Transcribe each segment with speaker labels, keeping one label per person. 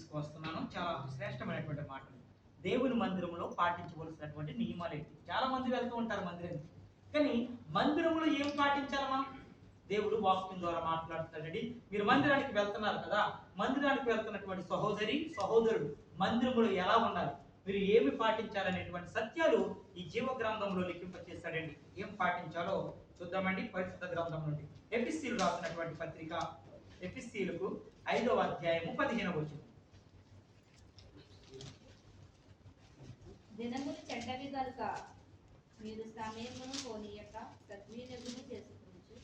Speaker 1: తీసుకువస్తున్నాను. చాలా శ్రేష్టమైనటువంటి మాటలు. దేవుని మందిరంలో పాటించవలసినటువంటి నియమాలు ఏంటి? చాలా మంది వెళ్తూ ఉంటారు మందిరానికి, కానీ మందిరంలో ఏం పాటించాలి మనం? దేవుడు వాక్యం ద్వారా మాట్లాడుతాడండి. మీరు మందిరానికి వెళ్తున్నారు కదా, మందిరానికి వెళ్తున్నటువంటి సహోదరి సహోదరుడు మందిరంలో ఎలా ఉండాలి, మీరు ఏమి పాటించాలనేటువంటి సత్యాలు ఈ జీవ గ్రంథంలో లిఖింపచేశాడండి. ఏం పాటించాలో చూద్దామండి. పరిశుద్ధ గ్రంథం నుండి ఎఫెసీయులు రాసినటువంటి పత్రిక, ఎఫెసీయులకు 5వ అధ్యాయము 15వ వచనం.
Speaker 2: దినములు చెడ్డవి గనుక మీరు సమయమును పోనీయక సద్వినియోగము చేసుకొనుచు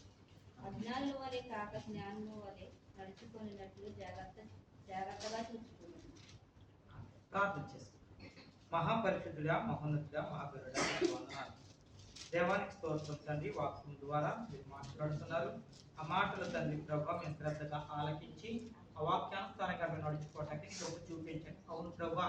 Speaker 2: అజ్ఞానుల వలె కాక జ్ఞానుల వలె నడుచుకొనినట్లు జాగ్రత్తగా చూచుకోండి.
Speaker 1: ప్రార్థన చేస్తాం. మహాపరిశుద్ధుడా, మహోన్నతుడా, మహాగరుడా, వందనాలు. దేవానికి స్తోత్రం తండ్రి. వాక్యం ద్వారా మీరు మాట్లాడుతున్నారు. ఆ మాటలు తండ్రి ప్రభావ మేము శ్రద్ధగా ఆలకించి ఆ వాక్యానుసారంగా మేము నడుచుకోవటానికి నీకు చూపించండి. అవును ప్రభా,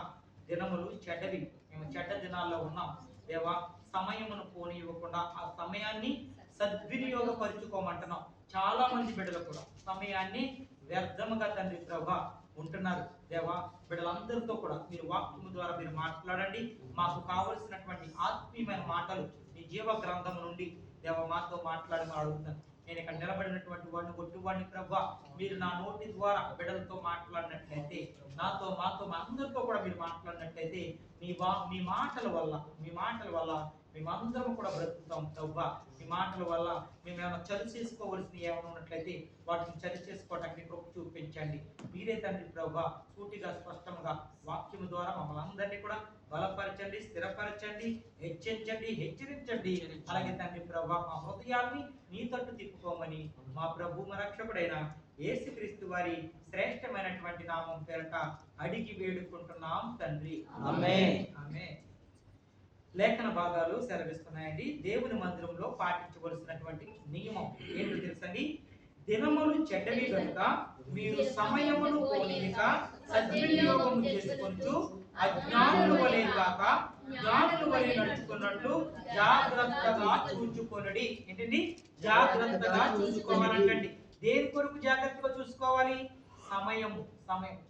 Speaker 1: దినములు చెడ్డవి, మేము చెడ్డ దినాల్లో ఉన్నాం దేవా. సమయమును పోనివ్వకుండా ఆ సమయాన్ని సద్వినియోగపరుచుకోమంటున్నాం. చాలా మంది బిడ్డలు కూడా సమయాన్ని వ్యర్థముగా తండ్రి ప్రభా ఉంటున్నారు దేవా. బిడ్డలందరితో కూడా మీరు వాక్యము ద్వారా మీరు మాట్లాడండి. మాకు కావలసినటువంటి ఆత్మీయమైన మాటలు మీ జీవ గ్రంథం నుండి దేవ మాతో మాట్లాడమని అడుగుతాను. నేను ఇక్కడ నిలబడినటువంటి వాడిని ఒట్టువాడిని ప్రభా, మీరు నా నోటి ద్వారా బిడ్డలతో మాట్లాడినట్లయితే, నాతో మాతో అందరితో కూడా మీరు మాట్లాడినట్లయితే మీ మాటల వల్ల మేమందరం కూడా బ్రతుకుతాం ప్రభా. మీ మాటల వల్ల మేము ఏమైనా చలి చేసుకోవలసిన ఏమైనా ఉన్నట్లయితే వాటిని చలి చేసుకోవటానికి కృప చూపించండి. మీరే తండ్రి ప్రభా సూటిగా స్పష్టంగా వాక్యము ద్వారా మమ్మల్ని అందరినీ కూడా బలపరచండి, స్థిరపరచండి, హెచ్చరించండి. అలాగే తండ్రి ప్రభా మా హృదయాల్ని నీ తట్టు తిప్పుకోమని మా ప్రభు రక్షకుడైన యేసుక్రీస్తు వారి శ్రేష్టమైనటువంటి నామం పేరట అడిగి వేడుకుంటున్నాం తండ్రి. ఆమేన్. ఆమేన్. లేఖన భాగాలు సెలవిస్తున్నాయండి. దేవుని మందిరంలో పాటించవలసినటువంటి నియమం ఏంటో తెలుసండి. దినములు చెడ్డవి కనుక మీరు సమయమును పోనీయక సద్వినియోగం చేసుకొనుచు అజ్ఞానుల వలె కాక జ్ఞానుల వలె నడుచుకున్నట్లు జాగ్రత్తగా చూచుకొనుడి. ఏంటండి? జాగ్రత్తగా చూసుకోవాలంటండి. దేని కొరకు జాగ్రత్తగా చూసుకోవాలి? సమయం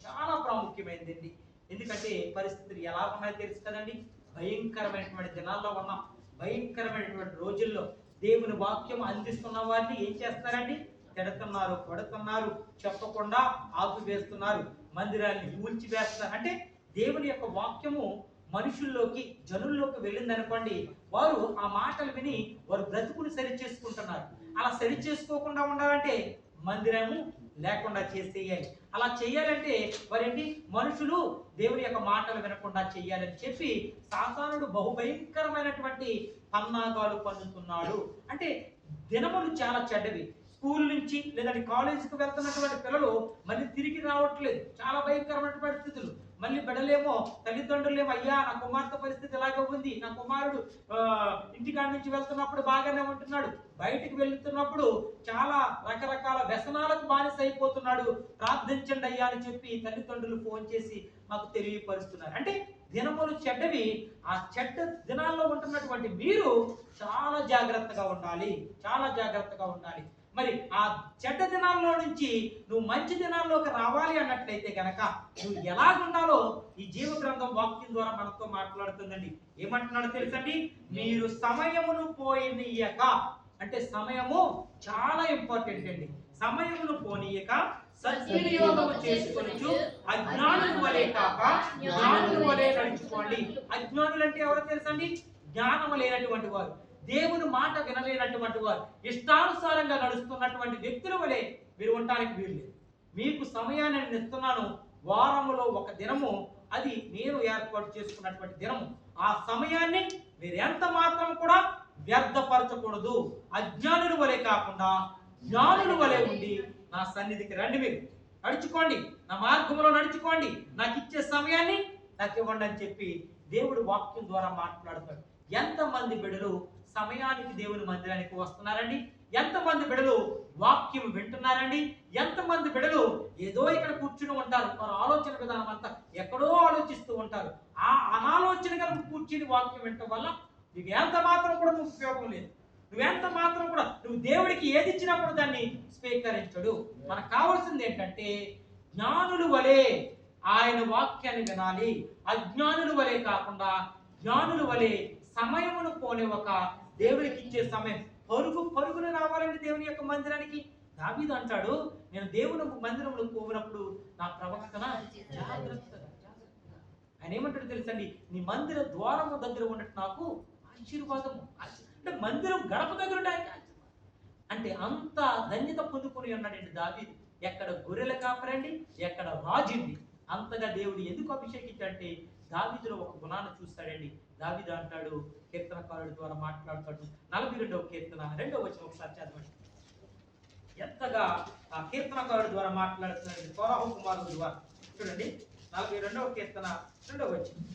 Speaker 1: చాలా ప్రాముఖ్యమైనది. ఎందుకంటే పరిస్థితులు ఎలా ఉన్నాయో తెలుసు కదండి. భయంకరమైనటువంటి దినాల్లో ఉన్నాం. భయంకరమైనటువంటి రోజుల్లో దేవుని వాక్యం అందిస్తున్న వారిని ఏం చేస్తారండి? తిడుతున్నారు, కొడుతున్నారు, చెప్పకుండా ఆపివేస్తున్నారు, మందిరాన్ని ఊల్చివేస్తున్నారు. అంటే దేవుని యొక్క వాక్యము మనుషుల్లోకి, జనుల్లోకి వెళ్ళిందనుకోండి, వారు ఆ మాటలు విని వారు బ్రతుకుని సరి చేసుకుంటున్నారు. అలా సరి చేసుకోకుండా ఉండాలంటే మందిరము లేకుండా చేసేయాలి. అలా చేయాలంటే వారేంటి? మనుషులు దేవుని యొక్క మాటలు వినకుండా చెయ్యాలని చెప్పి సాతానుడు బహుభయంకరమైనటువంటి పన్నాగాలు పన్నుతున్నాడు. అంటే దినములు చాలా చెడ్డవి. స్కూల్ నుంచి లేదంటే కాలేజీకి వెళ్తున్నటువంటి పిల్లలు మళ్ళీ తిరిగి రావట్లేదు. చాలా భయంకరమైన పరిస్థితులు. మళ్ళీ బిడ్డలేమో తల్లిదండ్రులేమో, అయ్యా నా కుమార్తె పరిస్థితి ఇలాగే ఉంది, నా కుమారుడు ఇంటికాడి నుంచి వెళ్తున్నప్పుడు బాగానే ఉంటున్నాడు, బయటికి వెళ్తున్నప్పుడు చాలా రకరకాల వ్యసనాలకు బానిస అయిపోతున్నాడు, ప్రార్థించండి అయ్యా అని చెప్పి తల్లిదండ్రులు ఫోన్ చేసి మాకు తెలియపరుస్తున్నారు. అంటే దినములు చెడ్డవి. ఆ చెడ్డ దినాల్లో ఉంటున్నటువంటి మీరు చాలా జాగ్రత్తగా ఉండాలి, చాలా జాగ్రత్తగా ఉండాలి. మరి ఆ చెడ్డ దినాల్లో నుంచి నువ్వు మంచి దినాల్లోకి రావాలి అన్నట్లయితే గనక నువ్వు ఎలాగుండాలో ఈ జీవ గ్రంథం వాక్యం ద్వారా మనతో మాట్లాడుతుందండి. ఏమంటున్నాడో తెలుసండి? మీరు సమయమును పోనీయక, అంటే సమయము చాలా ఇంపార్టెంట్ అండి. సమయమును పోనీయక సద్వినియోగము చేసుకొనుచు అజ్ఞానుల వలె కాక జ్ఞానుల వలె నడుచుకోండి. అజ్ఞానులు అంటే ఎవరో తెలుసండి? జ్ఞానము లేనటువంటి వారు, దేవుని మాట వినలేనటువంటి వారు, ఇష్టానుసారంగా నడుస్తున్నటువంటి వ్యక్తుల వలె మీరు ఉండటానికి వీల్లేదు. మీకు సమయాన్ని నేను ఇస్తున్నాను. వారములో ఒక దినము, అది నేను ఏర్పాటు చేసుకున్నటువంటి దినము. ఆ సమయాన్ని మీరు ఎంత మాత్రం కూడా వ్యర్థపరచకూడదు. అజ్ఞానుల వలె కాకుండా జ్ఞానుల వలె ఉండి నా సన్నిధికి రండి, మీరు నడుచుకోండి, నా మార్గంలో నడుచుకోండి, నాకు ఇచ్చే సమయాన్ని నాకు ఇవ్వండి అని చెప్పి దేవుడు వాక్యం ద్వారా మాట్లాడుతాడు. ఎంతమంది బిడ్డలు సమయానికి దేవుని మందిరానికి వస్తున్నారండి? ఎంతమంది బిడ్డలు వాక్యం వింటున్నారండి? ఎంతమంది బిడ్డలు ఏదో ఇక్కడ కూర్చుని ఉంటారు, వారి ఆలోచన విధానం అంతా ఎక్కడో ఆలోచిస్తూ ఉంటారు. ఆ అనాలోచన కనుక కూర్చుని వాక్యం వినటం వల్ల నీకు ఎంత మాత్రం కూడా ఉపయోగం లేదు. నువ్వెంత మాత్రం కూడా నువ్వు దేవుడికి ఏది ఇచ్చినప్పుడు దాన్ని స్వీకరించడు. మనకు కావాల్సింది ఏంటంటే జ్ఞానుల వలె ఆయన వాక్యాన్ని వినాలి. అజ్ఞానుల వలె కాకుండా జ్ఞానుల వలె సమయమును పోనివ్వక దేవునికి ఇచ్చే సమయం పరుగున రావాలండి దేవుని యొక్క మందిరానికి. దావీదు అంటాడు, నేను దేవుని మందిరంలో పోయినప్పుడు నా ప్రవక్తన జాగ్రత్తగా. ఆయన ఏమంటాడు తెలుసండి, నీ మందిర ద్వారము దగ్గర ఉన్నట్టు నాకు ఆశీర్వాదము. అంటే మందిరం గడప దగ్గర అంటే అంత ధన్యత పొందుకొని ఉన్నాడండి దావీదు. ఎక్కడ గొర్రెల కాపరండి, ఎక్కడ రాజుంది. అంతగా దేవుడు ఎందుకు అభిషేకించాడంటే దావీదులో ఒక గుణాన్ని చూస్తాడండి. దావీదు అంటాడు, కీర్తనకారుడి ద్వారా మాట్లాడతాడు. 42వ కీర్తన 2వ వచనం ఒకసారి చదవండి. ఎంతగా ఆ కీర్తనకారుడి ద్వారా మాట్లాడుతున్నాడు, కోరహు కుమారుడు ద్వారా. చూడండి 42వ కీర్తన 2వ వచనం.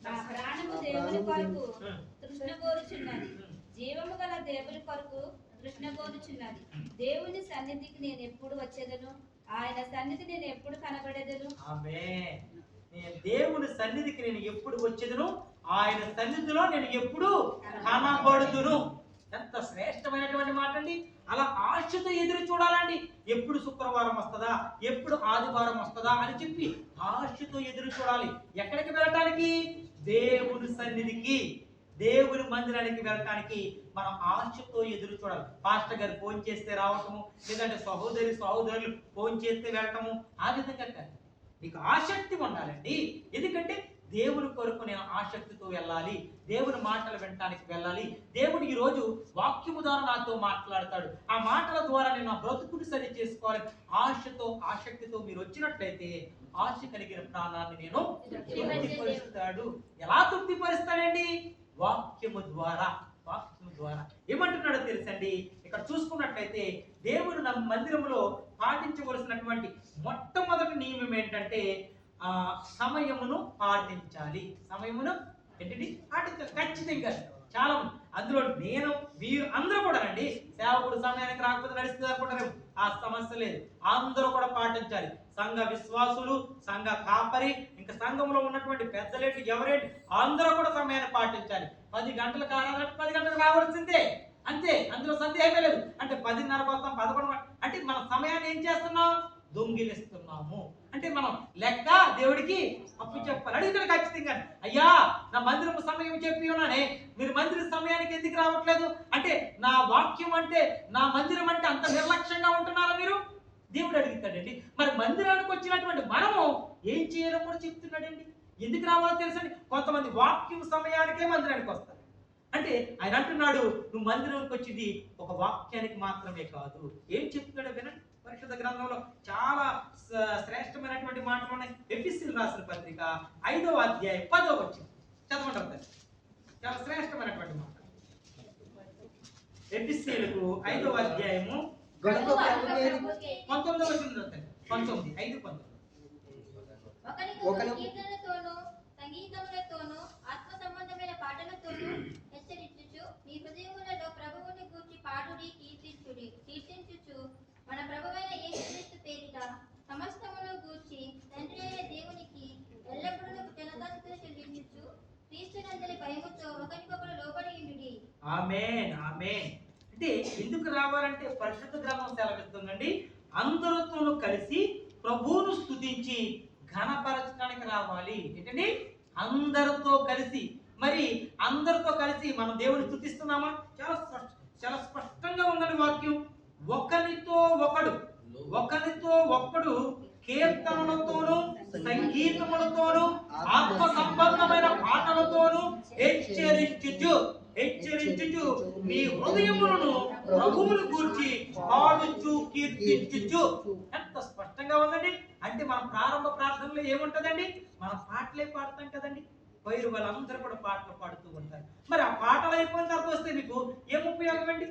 Speaker 2: నా ప్రాణము దేవుని కొరకు తృష్ణగోరుచున్నది, జీవము గల దేవుని కొరకు తృష్ణగోరుచున్నది. దేవుని సన్నిధికి నేను ఎప్పుడు వచ్చేదను, ఆయన సన్నిధి నేను ఎప్పుడు కనబడేదను.
Speaker 1: ఆమేన్. నేను దేవుని సన్నిధికి నేను ఎప్పుడు వచ్చేదను, ఆయన సన్నిధిలో నేను ఎప్పుడు కనబడుదును. ఎంత శ్రేష్టమైనటువంటి మాట అండి. అలా ఆశతో ఎదురు చూడాలండి. ఎప్పుడు శుక్రవారం వస్తుందా, ఎప్పుడు ఆదివారం వస్తుందా అని చెప్పి ఆశతో ఎదురు చూడాలి. ఎక్కడికి వెళ్ళటానికి? దేవుని సన్నిధికి, దేవుని మందిరానికి వెళ్ళటానికి మనం ఆశతో ఎదురు చూడాలి. పాస్టర్ గారు ఫోన్ చేస్తే రావటము, లేదంటే సహోదరులు ఫోన్ చేస్తే వెళ్ళటము, ఆ విధంగా కాదు. నీకు ఆసక్తి ఉండాలండి. ఎందుకంటే దేవుని కొరకు నేను ఆసక్తితో వెళ్ళాలి, దేవుని మాటలు వినటానికి వెళ్ళాలి. దేవుడు ఈరోజు వాక్యము ద్వారా నాతో మాట్లాడతాడు, ఆ మాటల ద్వారా నేను నా బ్రతుకుని సరి చేసుకోవాలి. ఆసక్తితో మీరు వచ్చినట్లయితే ఆశ కలిగిన ప్రాణాన్ని నేను తృప్తిపరుస్తాడు. ఎలా తృప్తిపరుస్తాడండి? వాక్యము ద్వారా. ఏమంటున్నాడో తెలుసండి, ఇక్కడ చూసుకున్నట్లయితే దేవుడు నా మందిరంలో పాటించవలసినటువంటి మొట్టమొదటి నియమం ఏంటంటే సమయమును పాటించాలి. సమయమును ఏంటండి పాటించాలి ఖచ్చితంగా. చాలా మంది అందులో మీరు అందరూ కూడా అండి, సేవకుడు సమయానికి రాకపోతే నడుస్తుంది అనుకుంటారు. ఆ సమస్య లేదు, అందరూ కూడా పాటించాలి. సంఘ విశ్వాసులు, సంఘ కాపరి, ఇంకా సంఘంలో ఉన్నటువంటి పెద్దలేంటి ఎవరేంటి అందరూ కూడా సమయాన్ని పాటించాలి. 10 గంటలకు ఆరాధన 10 గంటలకు రావాల్సిందే, అంతే, అందులో సందేహమే లేదు. అంటే 10:30 వస్తాం, 11 అంటే మన సమయాన్ని ఏం చేస్తున్నాం? దొంగిలిస్తున్నాము. అంటే మనం లెక్క దేవుడికి అప్పు చెప్పాలి. అడుగుతాడు ఖచ్చితంగా, అయ్యా నా మందిరం సమయం చెప్పి ఉన్నానే, మీరు మందిర సమయానికి ఎందుకు రావట్లేదు అంటే, నా వాక్యం అంటే, నా మందిరం అంటే అంత నిర్లక్ష్యంగా ఉంటున్నారా మీరు? దేవుడు అడుగుతాడండి. మరి మందిరానికి వచ్చినటువంటి మనము ఏం చేయాలో కూడా చెప్తున్నాడండి. ఎందుకు రావాలో తెలుసండి, కొంతమంది వాక్యం సమయానికే మందిరానికి వస్తారు. అంటే ఆయన అంటున్నాడు, నువ్వు మందిరానికి వచ్చింది ఒక వాక్యానికి మాత్రమే కాదు. ఏం చెప్తున్నాడో వినండి. పరిశుద్ధ గ్రంథంలో చాలా శ్రేష్టమైనటువంటి మాటలు ఉన్నాయి. ఎఫెసీయులకు రాసిన పత్రిక 5వ అధ్యాయం 10వ వచనం చదవండి. చాలా శ్రేష్టమైనటువంటి మాట. ఎఫెసీయులకు 5వ అధ్యాయము 19వ వచనం. 19 5:19.
Speaker 3: సంగీతములతోనూ ఆత్మ సంబంధమైన పాటలతోనూ హెచ్చరించుచు మీ హృదయములలో ప్రభువుని గూర్చి పాడుడి, కీర్తించుచు మన ప్రభువైన యేసుక్రీస్తు పేరిట సమస్తమును గూర్చి తండ్రి అయిన దేవునికి ఎల్లప్పుడూ కృతజ్ఞతాస్తుతులు చెల్లించుచు క్రీస్తునందలి భయముతో ఒకరికొకరు లోబడి ఉండుడి.
Speaker 1: ఆమేన్, ఆమేన్. అంటే ఎందుకు రావాలంటే పరిశుద్ధ గ్రంథం సెలవిస్తుందండి, అందరితోనూ కలిసి ప్రభువును స్తుతించి ఘనపరచడానికి రావాలి. ఏంటండి? అందరితో కలిసి. మరి అందరితో కలిసి మనం దేవుని స్తుతిస్తున్నామా? చాలా స్పష్టంగా ఉందని వాక్యం. ఒకరితో ఒకడు కీర్తనలతోనూ సంగీతములతోనూ ఆత్మ సంబంధమైన పాటలతోనూ హెచ్చరించుచు మీ హృదయములను ప్రభువును గూర్చి పాడుచు కీర్తించుచు. ఎంత స్పష్టంగా ఉందండి. అంటే మనం ప్రారంభ ప్రార్థనలో ఏముంటదండి, మనం పాటలే పాడతాం కదండి. పైరు వాళ్ళందరూ కూడా పాటలు పాడుతూ ఉంటారు. మరి ఆ పాటలు అయిపోయిన తర్వాత వస్తే మీకు ఏం ఉపయోగం అండి?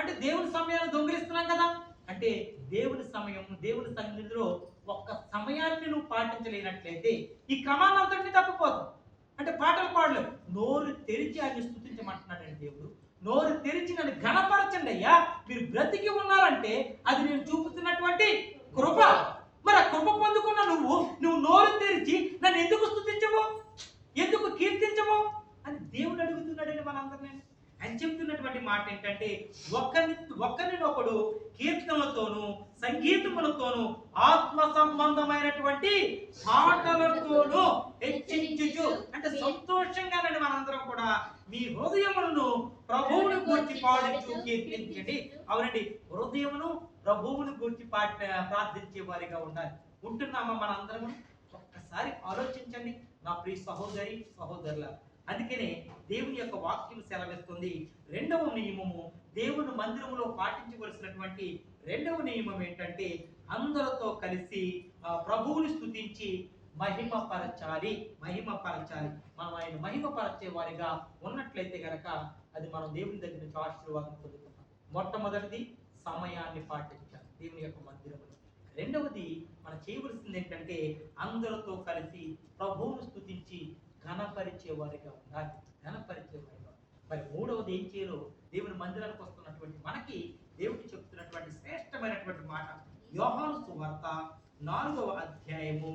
Speaker 1: అంటే దేవుని సమయాన్ని దొంగిలిస్తున్నాం కదా. అంటే దేవుని సమయం, దేవుని సన్నిధిలో ఒక్క సమయాన్ని నువ్వు పాటించలేనట్లయితే ఈ క్రమాన్ని అంతటినీ తప్పిపోతాం. అంటే పాటలు పాడలేవు. నోరు తెరిచి ఆయన స్తుతించమంటున్నాడండి దేవుడు. నోరు తెరిచి నన్ను ఘనపరచండి అయ్యా. మీరు బ్రతికి ఉన్నారంటే అది నేను చూపుతున్నటువంటి కృప. మరి ఆ కృప పొందుకున్న నువ్వు నోరు తెరిచి నన్ను ఎందుకు స్తుతించవు, ఎందుకు కీర్తించవు అని దేవుడు అడుగుతున్నాడండి మనందరినీ. అని చెప్తున్నటువంటి మాట ఏంటంటే ఒకరినొకడు కీర్తనలతోనూ సంగీతములతోనూ ఆత్మ సంబంధమైనటువంటి పాటలతోనూ హెచ్చించుచు, అంటే సంతోషంగానండి మనందరం కూడా మీ హృదయములను ప్రభువుని గూర్చి పాడుచు కీర్తించండి. అవునండి, హృదయమును ప్రభువుని గూర్చి ప్రార్థించే వారిగా ఉండాలి. ఉంటున్నామా మనందరము? ఒక్కసారి ఆలోచించండి నా ప్రియ సహోదరి సహోదరుల. అందుకనే దేవుని యొక్క వాక్యం సెలవిస్తుంది. రెండవ నియమము, దేవుని మందిరములో పాటించవలసినటువంటి రెండవ నియమం ఏంటంటే అందరితో కలిసి ప్రభువుని స్తుతించి మహిమపరచాలి. మనం ఆయన మహిమపరచే వారిగా ఉన్నట్లయితే గనక అది మనం దేవుని దగ్గర నుంచి ఆశీర్వాదం పొందుకుంటాం. మొట్టమొదటిది సమయాన్ని పాటించాలి దేవుని యొక్క మందిరంలో. రెండవది మనం చేయవలసింది ఏంటంటే అందరితో కలిసి ప్రభువును స్తుతించి ఘనపరిచే వారిగా ఉండాలి. మరి మూడవది ఏం చేయాలో దేవుని మందిరానికి వస్తున్నటువంటి మనకి దేవుడు చెప్తున్నటువంటి శ్రేష్టమైనటువంటి మాట యోహాను సువార్త 4వ అధ్యాయము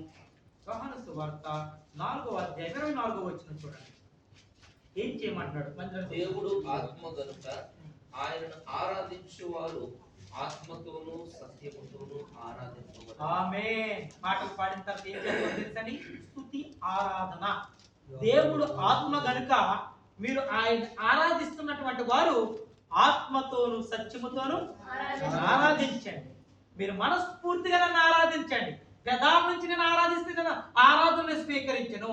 Speaker 1: 24వ వచనం చూడండి. ఏం చేయమంటున్నాడు? మందిరం
Speaker 4: దేవుడు ఆత్మ గనుక ఆయనను ఆరాధించువారు ఆత్మతోనూ సత్యముతోనూ ఆరాధించబడాలి.
Speaker 1: ఆమేన్. పాటలు పాడిన తర్వాత ఏం చేయాలో తెలుసని? స్తుతి ఆరాధన. దేవుడు ఆత్మ గనుక మీరు ఆయన ఆరాధిస్తున్నటువంటి వారు ఆత్మతోను సత్యముతోను ఆరాధించండి. మీరు మనస్ఫూర్తిగా నన్ను ఆరాధించండి. పెదాల నుంచి నేను ఆరాధిస్తే నేను ఆరాధన స్వీకరించను.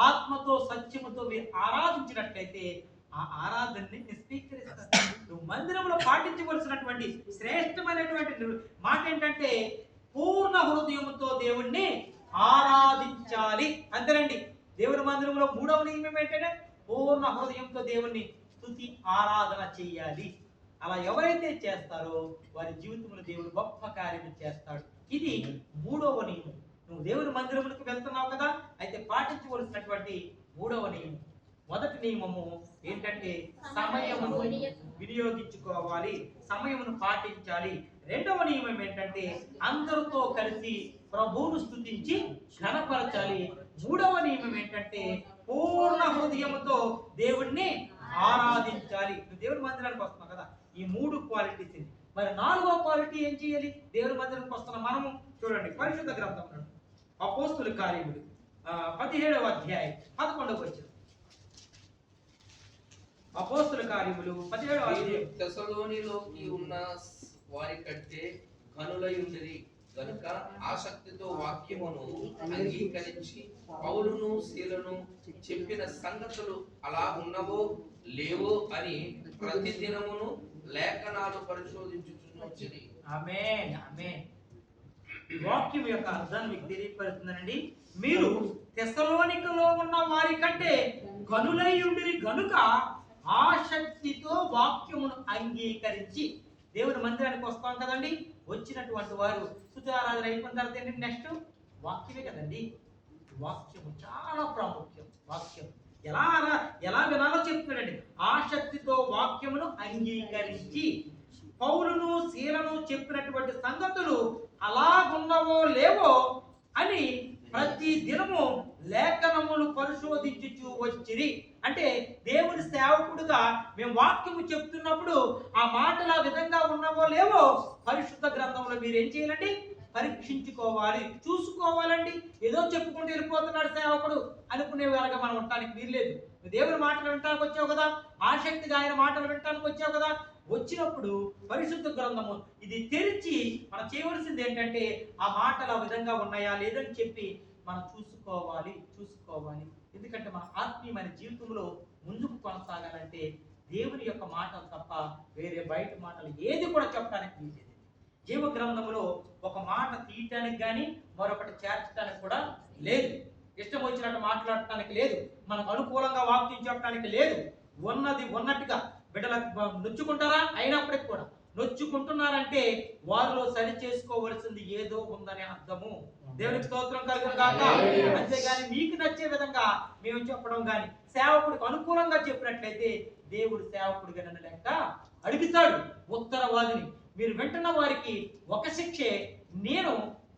Speaker 1: ఆత్మతో సత్యముతో మీరు ఆరాధించినట్లయితే ఆ ఆరాధనని స్వీకరిస్తాను. నువ్వు మందిరంలో పాటించవలసినటువంటి శ్రేష్టమైనటువంటి మాట ఏంటంటే పూర్ణ హృదయముతో దేవుణ్ణి ఆరాధించాలి. అంతేనండి. దేవుని మందిరంలో మూడవ నియమం ఏంటంటే పూర్ణ హృదయంతో దేవుణ్ణి స్తుతి ఆరాధన చేయాలి. అలా ఎవరైతే చేస్తారో వారి జీవితంలో దేవుడు గొప్ప కార్యం చేస్తాడు. ఇది మూడవ నియమం. నువ్వు దేవుని మందిరములకు వెళ్తున్నావు కదా, అయితే పాటించవలసినటువంటి మూడవ నియమం. మొదటి నియమము ఏంటంటే సమయమును వినియోగించుకోవాలి, సమయమును పాటించాలి. రెండవ నియమం ఏంటంటే అందరితో కలిసి ప్రభువును స్తుతించి ఘనపరచాలి. మూడవ నియమం ఏంటంటే పూర్ణ హృదయముతో దేవుణ్ణి ఆరాధించాలి. దేవుని మందిరానికి వస్తున్నాం కదా, ఈ మూడు క్వాలిటీస్. మరి నాలుగో క్వాలిటీ ఏం చేయాలి? దేవుని మందిరానికి వస్తున్న మనము చూడండి, పరిశుద్ధ గ్రంథం అపోస్తుల కార్యములు 17వ అధ్యాయం 11వ వచనం. అపోస్తుల కార్యములు 17వ అధ్యాయం.
Speaker 4: తెస్సలోనిలోకి ఉన్న వారి కంటే ఘనులై ఉండిరి గనుక ఆసక్తితో వాక్యమును అంగీకరించి పౌలును శీలను చెప్పిన సంగతులు అలా ఉన్నవో లేవో అని ప్రతిదినమును లేఖనాలు పరిశోధించుచున్నది.
Speaker 1: ఆమేన్, ఆమేన్. వాక్యం యొక్క అర్థాన్ని మీకు తెలియపరుస్తుందండి. మీరు తెస్సలోనికలో ఉన్న వారి కంటే ఘనులై ఉండిరి గనుక ఆసక్తితో వాక్యమును అంగీకరించి. దేవుని మందిరానికి వస్తాం కదండి, వచ్చినటువంటి వారు స్తుతి ఆరాధన అయిపోయిన తర్వాత ఏంటంటే నెక్స్ట్ వాక్యమే కదండి. వాక్యము చాలా ప్రాముఖ్యం. వాక్యం ఎలా వినాలో చెప్తున్నాడండి. ఆసక్తితో వాక్యమును అంగీకరించి పౌలును శీలను చెప్పినటువంటి సంగతులు అలాగున్నవో లేవో అని ప్రతి దినము లేఖనములు పరిశోధించుచూ వచ్చిరి. అంటే దేవుని సేవకుడుగా మేము వాక్యము చెప్తున్నప్పుడు ఆ మాటలు ఆ విధంగా ఉన్నవో లేవో పరిశుద్ధ గ్రంథంలో మీరు ఏం చేయాలండి? పరీక్షించుకోవాలి, చూసుకోవాలండి. ఏదో చెప్పుకుంటూ వెళ్ళిపోతున్నాడు సేవకుడు అనుకునే వారుగా మనం ఉండటానికి వీల్లేదు. దేవుని మాటలు వినటానికి వచ్చావు కదా, ఆసక్తిగా ఆయన మాటలు వినటానికి వచ్చావు కదా, వచ్చినప్పుడు పరిశుద్ధ గ్రంథము ఇది తెరిచి మనం చేయవలసింది ఏంటంటే ఆ మాటలు ఆ విధంగా ఉన్నాయా లేదని చెప్పి మనం చూసుకోవాలి. ఎందుకంటే మన ఆత్మీయమైన జీవితంలో ముందుకు కొనసాగాలంటే దేవుని యొక్క మాటలు తప్ప వేరే బయట మాటలు ఏది కూడా చెప్పడానికి వీల్లేదు. జీవ గ్రంథంలో ఒక మాట తీయటానికి కానీ మరొకటి చేర్చడానికి కూడా లేదు. ఇష్టం వచ్చినట్టు మాట్లాడటానికి లేదు. మనకు అనుకూలంగా వాక్యం చెప్పడానికి లేదు. ఉన్నది ఉన్నట్టుగా బిడ్డలకు నొచ్చుకుంటారా? అయినప్పటికి కూడా నొచ్చుకుంటున్నారంటే వారిలో సరి చేసుకోవలసింది ఏదో ఉందనే అర్థము. దేవునికి స్తోత్రం కలుగును గాక. అంతేగాని మీకు నచ్చే విధంగా మేము చెప్పడం కానీ సేవకుడికి అనుకూలంగా చెప్పినట్లయితే దేవుడు సేవకుడిగా నన్ను లెక్క అడుగుతాడు. ఉత్తరవాదిని మీరు వింటున్న వారికి ఒక శిక్షే, నేను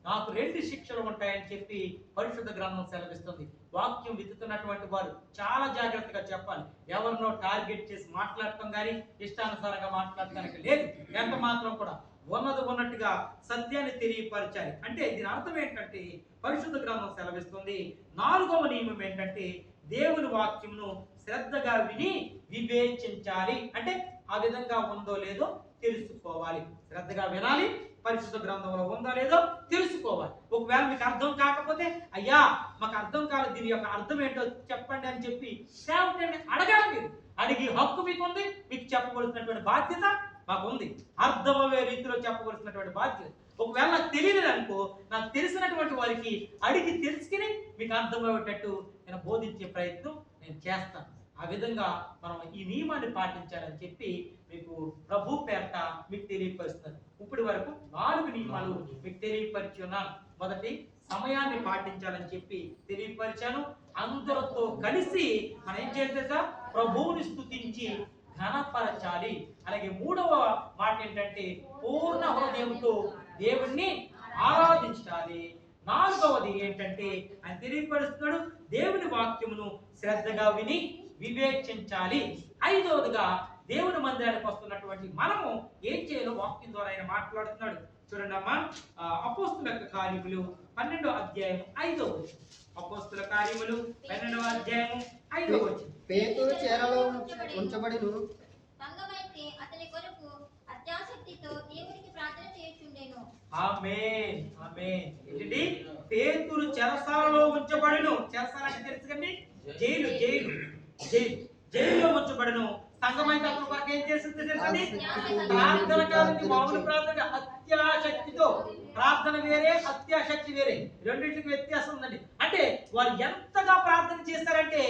Speaker 1: నాకు 2 శిక్షలు ఉంటాయని చెప్పి పరిశుద్ధ గ్రంథం సెలవిస్తుంది. వాక్యం విత్తుతున్నటువంటి వారు చాలా జాగ్రత్తగా చెప్పాలి. ఎవరినో టార్గెట్ చేసి మాట్లాడటం కానీ ఇష్టానుసారంగా మాట్లాడటానికి లేదు. ఎంత మాత్రం కూడా ఉన్నది ఉన్నట్టుగా సత్యాన్ని తెలియపరచాలి. అంటే దీని అర్థం ఏంటంటే పరిశుద్ధ గ్రంథం సెలవిస్తుంది 4వ నియమం ఏంటంటే దేవుని వాక్యమును శ్రద్ధగా విని వివేచించాలి. అంటే ఆ విధంగా ఉందో లేదో తెలుసుకోవాలి. శ్రద్ధగా వినాలి, పరిశుద్ధ గ్రంథంలో ఉందో లేదో తెలుసుకోవాలి. ఒకవేళ మీకు అర్థం కాకపోతే అయ్యా మాకు అర్థం కాలేదు, దీని యొక్క అర్థం ఏంటో చెప్పండి అని చెప్పి సేవకుడిని అడగాలి. మీరు అడిగి హక్కు మీకు ఉంది. మీకు చెప్పవలసినటువంటి బాధ్యత మాకు ఉంది. అర్థమయ్యే రీతిలో చెప్పవలసినటువంటి బాధ్యత. ఒకవేళ నాకు తెలియలేదు అనుకో, నాకు తెలిసినటువంటి వారికి అడిగి తెలుసుకుని మీకు అర్థమయ్యేటట్టు నేను బోధించే ప్రయత్నం నేను చేస్తాను. ఆ విధంగా మనం ఈ నియమాన్ని పాటించాలని చెప్పి మీకు ప్రభు పేరట మీకు తెలియపరుస్తున్నాను. ఇప్పటి వరకు 4 నియమాలు మీకు తెలియపరిచి ఉన్నాను. మొదటి, సమయాన్ని పాటించాలని చెప్పి తెలియపరిచాను. అందరితో కలిసి మనం ఏం చేయాలి? ప్రభువుని స్తుతించి ఘనపరచాలి. అలాగే 3వ మాట ఏంటంటే పూర్ణ హృదయంతో దేవుణ్ణి ఆరాధించాలి. 4వది ఏంటంటే ఆయన తెలియపరుస్తున్నాడు దేవుని వాక్యమును శ్రద్ధగా విని వివేచించాలి. 5వదిగా దేవుని మందిరానికి వస్తున్నటువంటి మనము ఏం చేయాలో వాక్యం ద్వారా ఆయన మాట్లాడుతున్నాడు. చూడండి అమ్మా, అపోస్తుల కార్యములు 12వ అధ్యాయం 5వ వచనం. అపోస్తుల కార్యములు 12వ అధ్యాయం 5వ వచనం.
Speaker 5: పేతురు చెరలో ఉంచబడిను.
Speaker 3: సంఘమైతే అతని కొరకు అత్యాసక్తితో దేవునికి ప్రార్థన చేయుచుండెను.
Speaker 1: ఆమేన్, ఆమేన్. ఏంటి? పేతురు చెరసాలలో ఉంచబడిను. చెరసాల అంటే తెలుసు కండి, జైలు జైలు జైలు జైల్లో ఉంచబడిను. సంఘమైతే అతని కొరకు ఏం చేసింది తెలుసండి? ప్రార్థన కాదు, మామూలు ప్రార్థన. అత్యాశక్తితో. ప్రార్థన వేరే, అత్యాశక్తి వేరే. రెండింటికి వ్యత్యాసం ఉందండి. అంటే వారు ఎంతగా ప్రార్థన చేశారంటే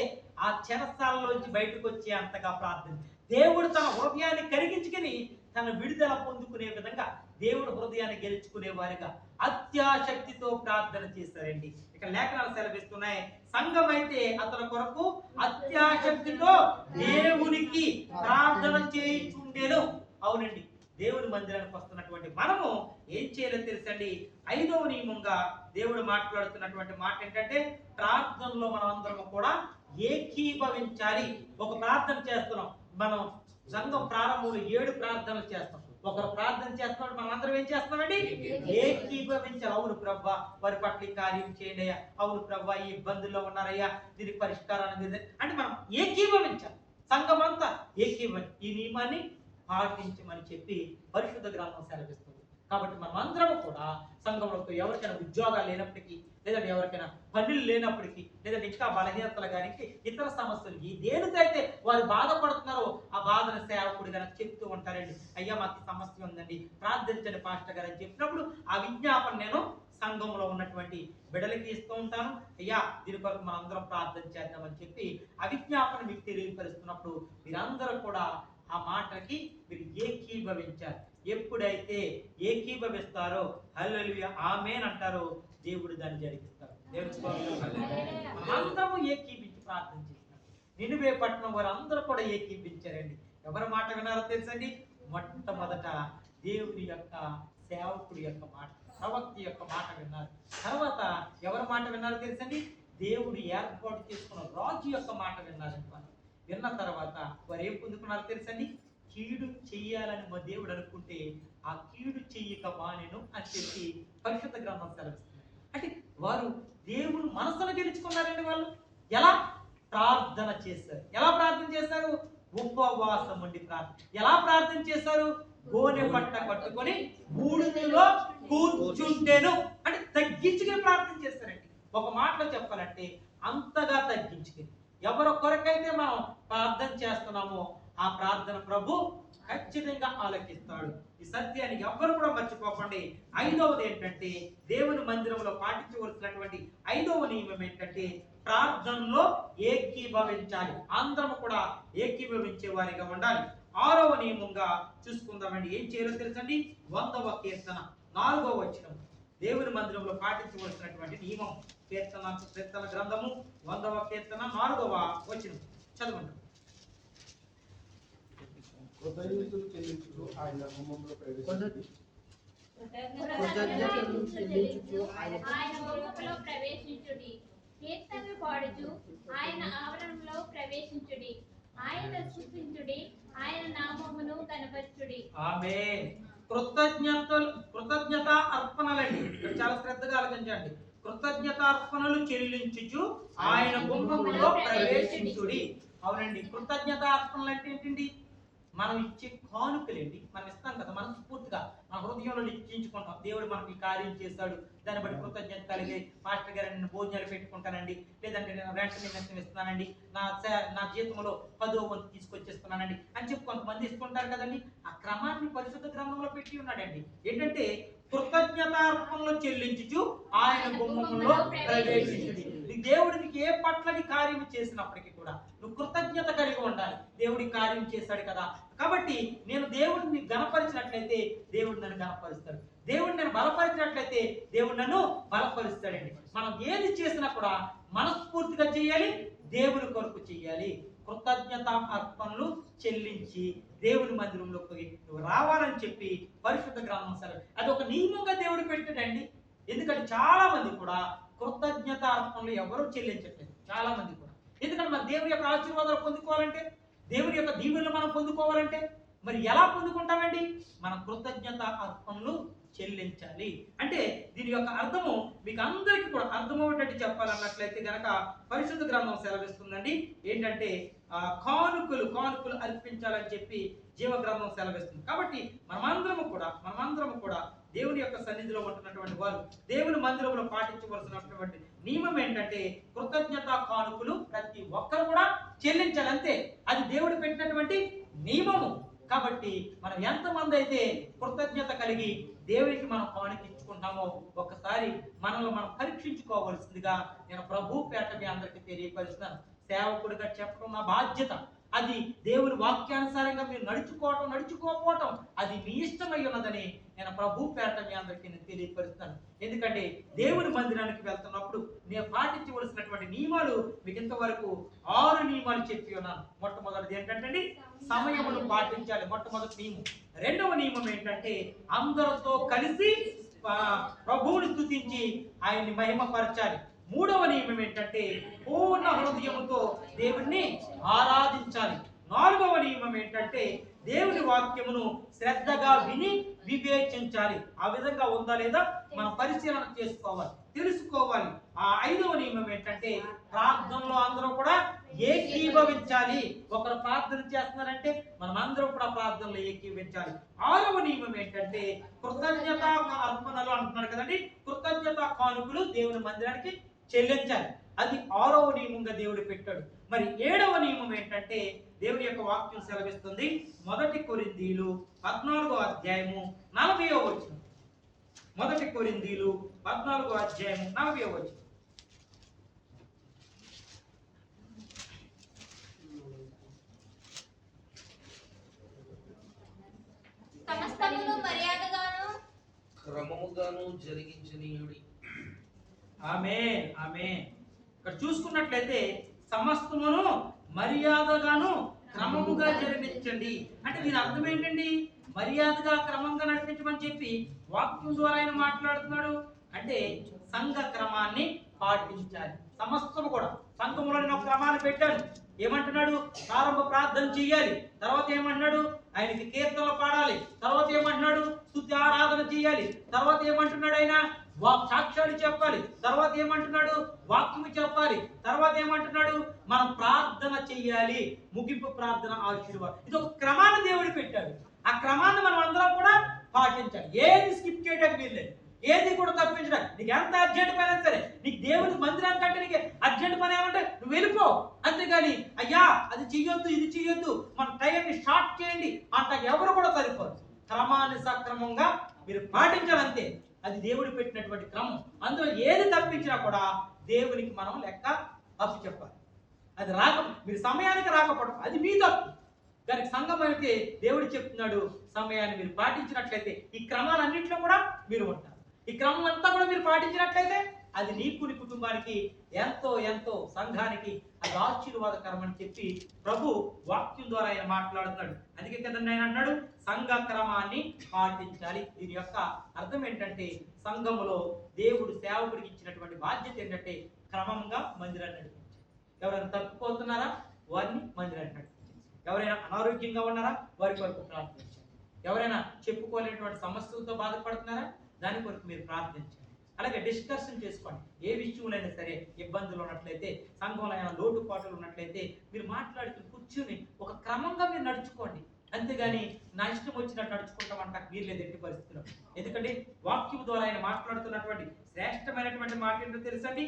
Speaker 1: ఆ చెరసాలలోంచి బయటకు వచ్చే అంతగా ప్రార్థన. దేవుడు తన హృదయాన్ని కరిగించుకుని తన విడుదల పొందుకునే విధంగా దేవుడు హృదయాన్ని గెలుచుకునే వారిగా అత్యాశక్తితో ప్రార్థన చేశారండి. ఇక లేఖనాలు సెలవిస్తున్నాయి, సంఘం అయితే అతని కొరకు అత్యాశక్తితో దేవునికి ప్రార్థన చేయుచుండెను. అవునండి, దేవుని మందిరానికి వస్తున్నటువంటి మనము ఏం చేయాలో తెలుసండి. 5వ నియమంగా దేవుడు మాట్లాడుతున్నటువంటి మాట ఏంటంటే ప్రార్థనలో మనం అందరం కూడా ఏకీభవించాలి. ఒక ప్రార్థన చేస్తున్నాం మనం. సంఘం ప్రారంభంలో 7 ప్రార్థనలు చేస్తాం. ఒకరు ప్రార్థన చేస్తున్నాడు, మనం అందరం ఏం చేస్తున్నామండి? ఏకీభవించాలి. అవును ప్రభా, వారి పట్ల కార్యం చేయండి అయ్యా. అవును ప్రభా, ఈ ఇబ్బందుల్లో ఉన్నారయ్యా, దీనికి పరిష్కారాన్ని అంటే మనం ఏకీభవించాలి. సంఘం అంతా ఈ నియమాన్ని పాటించమని చెప్పి పరిశుద్ధ గ్రంథం సెలవిస్తుంది. కాబట్టి మనం అందరం కూడా సంఘంలో ఎవరికైనా ఉద్యోగాలు లేనప్పటికీ, లేదంటే ఎవరికైనా పనులు లేనప్పటికీ, లేదంటే ఇంకా బలహీనతలు కానీ ఇతర సమస్యలు ఈ దేనికైతే వారు బాధపడుతున్నారో ఆ బాధను సేవకుడు కనుక చెప్తూ ఉంటారండి. అయ్యా మాకు సమస్య ఉందండి, ప్రార్థించండి పాస్టర్ గారు అని చెప్పినప్పుడు ఆ విజ్ఞాపన నేను సంఘంలో ఉన్నటువంటి బిడ్డలకి ఇస్తూ ఉంటాను. అయ్యా దీని కొరకు మనం అందరం ప్రార్థన చేద్దామని చెప్పి ఆ విజ్ఞాపన మీకు తెలియపరుస్తున్నప్పుడు మీరందరూ కూడా ఆ మాటకి మీరు ఏకీభవించారు. ఎప్పుడైతే ఏకీభవిస్తారో హల్లెలూయా ఆమేన్ అంటారో దేవుడు దాన్ని జరిగిస్తారు. అందరము ఏకీభించి ప్రార్థన చేస్తారు. నినివే పట్టణం వారు అందరూ కూడా ఏకీభించారండి. ఎవరి మాట విన్నారో తెలుసండి? మొట్టమొదట దేవుని యొక్క సేవకుడి యొక్క మాట, ప్రవక్త యొక్క మాట విన్నారు. తర్వాత ఎవరి మాట విన్నారో తెలుసండి? దేవుడు ఏర్పాటు చేసుకున్న రాజు యొక్క మాట విన్నారండి. విన్న తర్వాత వారు ఏం పొందుకున్నారో తెలుసండి? కీడు చెయ్యాలని మా దేవుడు అనుకుంటే ఆ కీడు చెయ్యక మానెను అని చెప్పి పరిశుద్ధ గ్రంథం సెలవిస్తుంది. అంటే వారు దేవుడు మనసును గెలుచుకున్నారండి. వాళ్ళు ఎలా ప్రార్థన చేశారు? ఎలా ప్రార్థన చేశారు? ఉపవాసం ఉండి ప్రార్థన. ఎలా ప్రార్థన చేశారు? గోనె పట్ట కట్టుకొని బూడిదలో కూర్చుంటేను అంటే తగ్గించుకుని ప్రార్థన చేశారండి. ఒక మాటలో చెప్పాలంటే అంతగా తగ్గించుకుని. ఎవరి కొరకైతే మనం ప్రార్థన చేస్తున్నామో ఆ ప్రార్థన ప్రభు ఖచ్చితంగా ఆలకిస్తాడు. ఈ సత్యాన్ని ఎవ్వరు కూడా మర్చిపోకండి. 5వది ఏంటంటే దేవుని మందిరంలో పాటించవలసినటువంటి 5వ నియమం ఏంటంటే ప్రార్థనలో ఏకీభవించాలి. అందరం కూడా ఏకీభవించే వారిగా ఉండాలి. 6వ నియమంగా చూసుకుందామండి. ఏం చేయాలో తెలుసండి? 100వ కీర్తన 4వ వచనం. దేవుని మందిరంలో పాటించవలసినటువంటి నియమం. కీర్తన గ్రంథము 100వ కీర్తన 4వ వచనం చదవండి.
Speaker 5: కృతజ్ఞతలు చెల్లించుచు ఆయన గుమ్మములో ప్రవేశించి కృతజ్ఞతలు చెల్లించుచు
Speaker 3: ఆయన గుమ్మములో ప్రవేశించుడి. కీర్తనలు పాడుచు ఆయన ఆవరణంలో ప్రవేశించుడి. ఆయన స్తుతించుడి, ఆయన నామమును కనపరచుడి.
Speaker 1: ఆమేన్. కృతజ్ఞత అర్పణలండి. ఇక్కడ చాలా శ్రద్ధగా ఆలోచించండి. కృతజ్ఞత అర్పణలు చెల్లించుచు ఆయన గుమ్మములో ప్రవేశించుడి. అవునండి, కృతజ్ఞత అర్పణలు అంటే ఏంటండి? మనం ఇచ్చే కానుకలేండి. మనం ఇస్తాం కదా మనస్ఫూర్తిగా, మన హృదయంలో నిశ్చయించుకుంటాం, దేవుడు మనకి ఈ కార్యం చేశాడు, దాన్ని బట్టి కృతజ్ఞత కలిగి మాస్టర్ గారు నేను భోజనాలు పెట్టుకుంటానండి, లేదంటే నేను రెంట్ నిమిత్తం ఇస్తున్నానండి, నా జీతంలో 10వ వంతు తీసుకొచ్చేస్తున్నానండి అని చెప్పి కొంతమంది ఇస్తుంటారు కదండి. ఆ క్రమాన్ని పరిశుద్ధ గ్రంథంలో పెట్టి ఉన్నాడండి. ఏంటంటే కృతజ్ఞతార్పణలు చెల్లించుచు ఆయన గుమ్మములో ప్రవేశించుడి. దేవుడికి ఏ పట్లని కార్యం చేసినప్పటికీ కూడా నువ్వు కృతజ్ఞత కలిగి ఉండాలి. దేవుడి కార్యం చేశాడు కదా, కాబట్టి నేను దేవుడిని గణపరిచినట్లయితే దేవుడు నన్ను గణపరుస్తాడు, దేవుడు నేను బలపరిచినట్లయితే దేవుడు నన్ను బలపరుస్తాడండి. మనం ఏది చేసినా కూడా మనస్ఫూర్తిగా చేయాలి, దేవుని కొరకు చేయాలి. కృతజ్ఞత అర్పణలు చెల్లించి దేవుని మందిరంలోకి నువ్వు రావాలని చెప్పి పరిశుద్ధ గ్రంథం సరే అది ఒక నియమంగా దేవుడు పెట్టాడండి. ఎందుకంటే చాలా మంది కూడా కృతజ్ఞత అర్పణలు ఎవరు చెల్లించట్లేదు, చాలా మంది కూడా. ఎందుకంటే మన దేవుని యొక్క ఆశీర్వాదాలు పొందుకోవాలంటే, దేవుని యొక్క దీవెనలు మనం పొందుకోవాలంటే మరి ఎలా పొందుకుంటామండి? మన కృతజ్ఞత అర్పణలు చెల్లించాలి. అంటే దీని యొక్క అర్థము మీకు అందరికీ కూడా అర్థమయ్యేటట్టు చెప్పాలన్నట్లయితే గనక పరిశుద్ధ గ్రంథం సెలవిస్తుందండి. ఏంటంటే కానుకలు అర్పించాలని చెప్పి జీవ గ్రంథం సెలవిస్తుంది. కాబట్టి మనమందరము కూడా దేవుని యొక్క సన్నిధిలో ఉంటున్నటువంటి వారు దేవుని మందిరంలో పాటించవలసినటువంటి నియమం ఏంటంటే కృతజ్ఞత కానుకలు ప్రతి ఒక్కరు కూడా చెల్లించాలి, అంతే. అది దేవుడు పెట్టినటువంటి నియమము. కాబట్టి మనం ఎంతమంది అయితే కృతజ్ఞత కలిగి దేవునికి మనం కానుకించుకుంటామో ఒకసారి మనల్ని మనం పరీక్షించుకోవాల్సిందిగా నేను ప్రభు పేట మీ అందరికీ తెలియపరుస్తున్నాను. సేవకుడిగా చెప్పడం నా బాధ్యత. అది దేవుని వాక్యానుసారంగా మీరు నడుచుకోకపోవటం అది మీ ఇష్టమై ఉన్నదని నేను ప్రభు పేట మీ అందరికీ నేను తెలియపరుస్తాను. ఎందుకంటే దేవుని మందిరానికి వెళ్తున్నప్పుడు నేను పాటించవలసినటువంటి నియమాలు మీకు ఇంతవరకు 6 నియమాలు చెప్పి ఉన్నాను. మొట్టమొదటిది ఏంటంటే సమయమును పాటించాలి, మొట్టమొదటి నియమం. రెండవ నియమం ఏంటంటే అందరితో కలిసి ప్రభువుని స్తుతించి ఆయన్ని మహిమపరచాలి. మూడవ నియమం ఏంటంటే పూర్ణ హృదయముతో దేవుణ్ణి ఆరాధించాలి. నాలుగవ నియమం ఏంటంటే దేవుని వాక్యమును శ్రద్ధగా విని వివేచించాలి. ఆ విధంగా ఉందా లేదా మనం పరిశీలన చేసుకోవాలి, తెలుసుకోవాలి. ఆ 5వ నియమం ఏంటంటే ప్రార్థనలో అందరూ కూడా ఏకీభవించాలి. ఒకరు ప్రార్థన చేస్తున్నారంటే మనం అందరం కూడా ప్రార్థనలో ఏకీభవించాలి. 6వ నియమం ఏంటంటే కృతజ్ఞత అర్పణలు అంటున్నాడు కదండి, కృతజ్ఞత కానుకలు దేవుని మందిరానికి చెల్లించాలి. అది 6వ నియమంగా దేవుడు పెట్టాడు. మరి 7వ నియమం ఏంటంటే దేవుని యొక్క వాక్యం సెలవిస్తుంది. 1 కొరింథీయులు 14వ అధ్యాయము 40వ వచనం. 1 కొరింథీయులు 14వ అధ్యాయము 40వ వచనం.
Speaker 3: సమస్తమును మర్యాదగాను
Speaker 4: క్రమముగాను జరిగించనీయుడి.
Speaker 1: ఆమేన్, ఆమేన్. ఇక్కడ చూసుకున్నట్లయితే సమస్తమును మర్యాదగాను క్రమముగా జరిగించండి అంటే దీని అర్థం ఏంటండి? మర్యాదగా క్రమంగా నడిపించమని చెప్పి వాక్యం ద్వారా ఆయన మాట్లాడుతున్నాడు. అంటే సంఘ క్రమాన్ని పాటించాలి. సమస్తము కూడా సంఘములో నేను ఒక క్రమాన్ని పెట్టాను. ఏమంటున్నాడు? ప్రారంభ ప్రార్థన చేయాలి. తర్వాత ఏమంటున్నాడు? ఆయనకి కీర్తనలు పాడాలి. తర్వాత ఏమంటున్నాడు? స్తుతి ఆరాధన చేయాలి. తర్వాత ఏమంటున్నాడు? ఆయన సాక్ష్యాలు చెప్పాలి. తర్వాత ఏమంటున్నాడు? వాక్యము చెప్పాలి. తర్వాత ఏమంటున్నాడు? మనం ప్రార్థన చెయ్యాలి. ముగింపు ప్రార్థన ఆశీర్వాదం. ఇది ఒక క్రమాన్ని దేవుడు పెట్టాడు. ఆ క్రమాన్ని మనం అందరం కూడా పాటించాలి. ఏది స్కిప్ చేయడానికి వీల్లేదు, ఏది కూడా తప్పించడానికి. నీకు ఎంత అర్జెంట్ పని అయినా సరే, నీకు దేవుని మందిరానికి కంటే నీకు అర్జెంట్ పని ఏమంటే నువ్వు వెళ్ళిపో, అంతేగాని అయ్యా అది చెయ్యొద్దు ఇది చెయ్యొద్దు మన టైంని స్టార్ట్ చేయండి అంట ఎవరు కూడా సరిపోదు. క్రమాన్ని సక్రమంగా మీరు పాటించాలంతే. అది దేవుడు పెట్టినటువంటి క్రమం. అందులో ఏది తప్పించినా కూడా దేవునికి మనం లెక్క అప్పు చెప్పాలి. అది మీరు సమయానికి రాకపోవడం అది మీ తప్పు. దానికి సంఘం అయితే దేవుడు చెప్తున్నాడు, సమయాన్ని మీరు పాటించినట్లయితే ఈ క్రమాలన్నింటిలో కూడా మీరు ఉంటారు. ఈ క్రమం అంతా కూడా మీరు పాటించినట్లయితే అది నీకు నీ కుటుంబానికి ఎంతో ఎంతో సంఘానికి అది ఆశీర్వాదకరం అని చెప్పి ప్రభు వాక్యం ద్వారా ఆయన మాట్లాడుతున్నాడు. అందుకే కదండి ఆయన అన్నాడు సంఘ క్రమాన్ని పాటించాలి. దీని యొక్క అర్థం ఏంటంటే సంఘములో దేవుడు సేవకుడికి ఇచ్చినటువంటి బాధ్యత ఏంటంటే క్రమంగా మందిరాన్ని నడిపించాలి. ఎవరైనా తప్పిపోతున్నారా వారిని మందిరాన్ని నడిపించాలి. ఎవరైనా అనారోగ్యంగా ఉన్నారా వారి కొరకు ప్రార్థించాలి. ఎవరైనా చెప్పుకోలేనటువంటి సమస్యలతో బాధపడుతున్నారా దాని కొరకు మీరు ప్రార్థించండి. అలాగే డిస్కషన్ చేసుకోండి. ఏ విషయంలో సరే ఇబ్బందులు ఉన్నట్లయితే సంఘంలో అయినా లోటుపాటులు ఉన్నట్లయితే మీరు మాట్లాడుతూ కూర్చుని ఒక క్రమంగా మీరు నడుచుకోండి. అంతేగాని నా ఇష్టం వచ్చినట్టు నడుచుకుంటామంట వీర్లేదు ఎట్టి పరిస్థితుల్లో. ఎందుకంటే వాక్యం ద్వారా ఆయన మాట్లాడుతున్నటువంటి శ్రేష్టమైనటువంటి మాట ఏంటో తెలుసండి.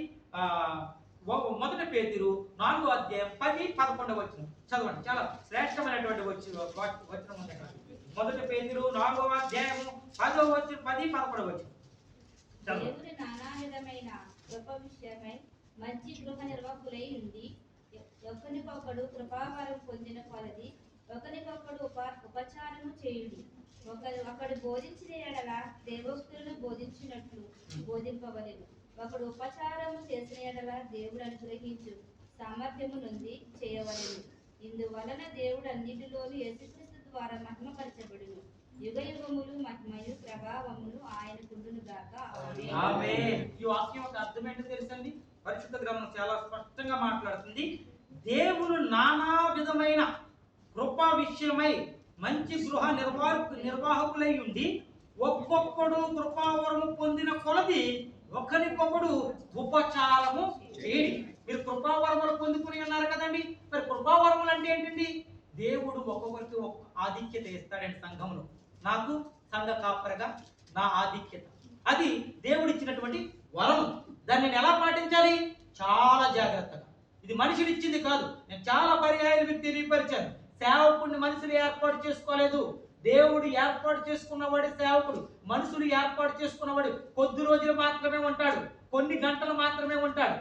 Speaker 1: మొదటి పేతురు 4వ అధ్యాయం 10-11 వచనం చదవండి. చాలా శ్రేష్టమైనటువంటి వచనం ఉంది. మొదటి పేతురు 4వ అధ్యాయము 10వ వచనం 10-11 వచనం.
Speaker 2: దేవుని నానా విధమైన గొప్ప విషయమై మంచి గృహ నిర్వాహకులై ఉండి ఒకరికొకడు కృపావరం పొందిన కొలది ఒకరికొకడు ఉపచారము చేయుడి. ఒకడు బోధించిన ఎడల దేవోక్తులను బోధించినట్లు బోధింపవలెను. ఒకడు ఉపచారము చేసిన ఎడల దేవుడు అనుగ్రహించు సామర్థ్యము నుండి చేయవలెను. ఇందువలన దేవుడు అన్నిటిలోనూ యేసుక్రీస్తు ద్వారా మహిమపరచబడును. యుగ యుగములు మహిమయు ప్రభావములు ఆయనకుండును గాక.
Speaker 1: ఆమేన్. ఈ వాక్యం యొక్క అర్థం ఏంటో తెలుసండి. పరిశుద్ధ గ్రంథం చాలా స్పష్టంగా మాట్లాడుతుంది. దేవుడు నానా విధమైన కృపా విషయమై మంచి గృహ నిర్వాహకులై ఉండి ఒక్కొక్కడు కృపావరము పొందిన కొలది ఒకరికొకడు ఉపచారము చేయండి. మీరు కృపావరములు పొందుకుని ఉన్నారు కదండి. మరి కృపావరములు అంటే ఏంటండి? దేవుడు ఒక్కొక్కరికి ఒక ఆధిక్యత ఇస్తాడండి సంఘంలో. నాకు సంఘ కాపరిగా నా ఆధిక్యత అది దేవుడు ఇచ్చినటువంటి వరం. దాన్ని నేను ఎలా పాటించాలి? చాలా జాగ్రత్తగా. ఇది మనిషిని ఇచ్చింది కాదు. నేను చాలా పర్యాయాలు మీకు తెలియపరిచాను. సేవకుడిని మనుషులు ఏర్పాటు చేసుకోలేదు. దేవుడు ఏర్పాటు చేసుకున్నవాడే సేవకుడు. మనుషులు ఏర్పాటు చేసుకున్నవాడు కొద్ది రోజులు మాత్రమే ఉంటాడు, కొన్ని గంటలు మాత్రమే ఉంటాడు.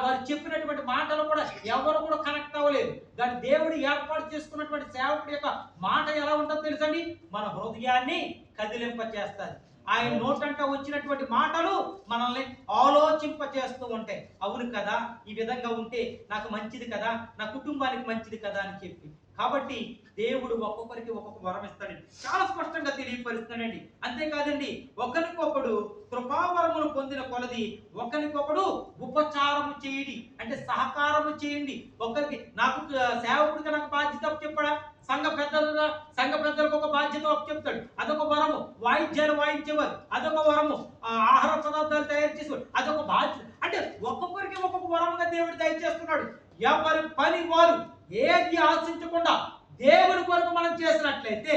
Speaker 1: వారు చెప్పినటువంటి మాటలు కూడా ఎవరు కూడా కనెక్ట్ అవ్వలేదు. కానీ దేవుడు ఏర్పాటు చేసుకున్నటువంటి సేవకుడి యొక్క మాట ఎలా ఉంటుందో తెలుసండి, మన హృదయాన్ని కదిలింప చేస్తుంది. ఆయన నోటంట వచ్చినటువంటి మాటలు మనల్ని ఆలోచింప చేస్తూ ఉంటాయి. అవును కదా, ఈ విధంగా ఉంటే నాకు మంచిది కదా, నా కుటుంబానికి మంచిది కదా అని చెప్పి. కాబట్టి దేవుడు ఒక్కొక్కరికి ఒక్కొక్క వరం ఇస్తాడండి. చాలా స్పష్టంగా తెలియపరుస్తాడండి. అంతేకాదండి, ఒకరికొకడు కృపావరములు పొందిన కొలది ఒకరికొకడు ఉపచారము చేయండి, అంటే సహకారము చేయండి. ఒకరికి నాకు సేవకుడిగా నాకు బాధ్యత చెప్పాడా, సంఘ పెద్దలకు ఒక బాధ్యత చెప్తాడు, అదొక వరము. వాయిద్యాలు వాయించేవారు అదొక వరము. ఆహార పదార్థాలు తయారు చేసేవారు అదొక బాధ్యత. అంటే ఒక్కొక్కరికి ఒక్కొక్క వరముగా దేవుడు దయచేస్తున్నాడు. ఎవరి పని వారు ఏది ఆశించకుండా దేవుని కొరకు మనం చేసినట్లయితే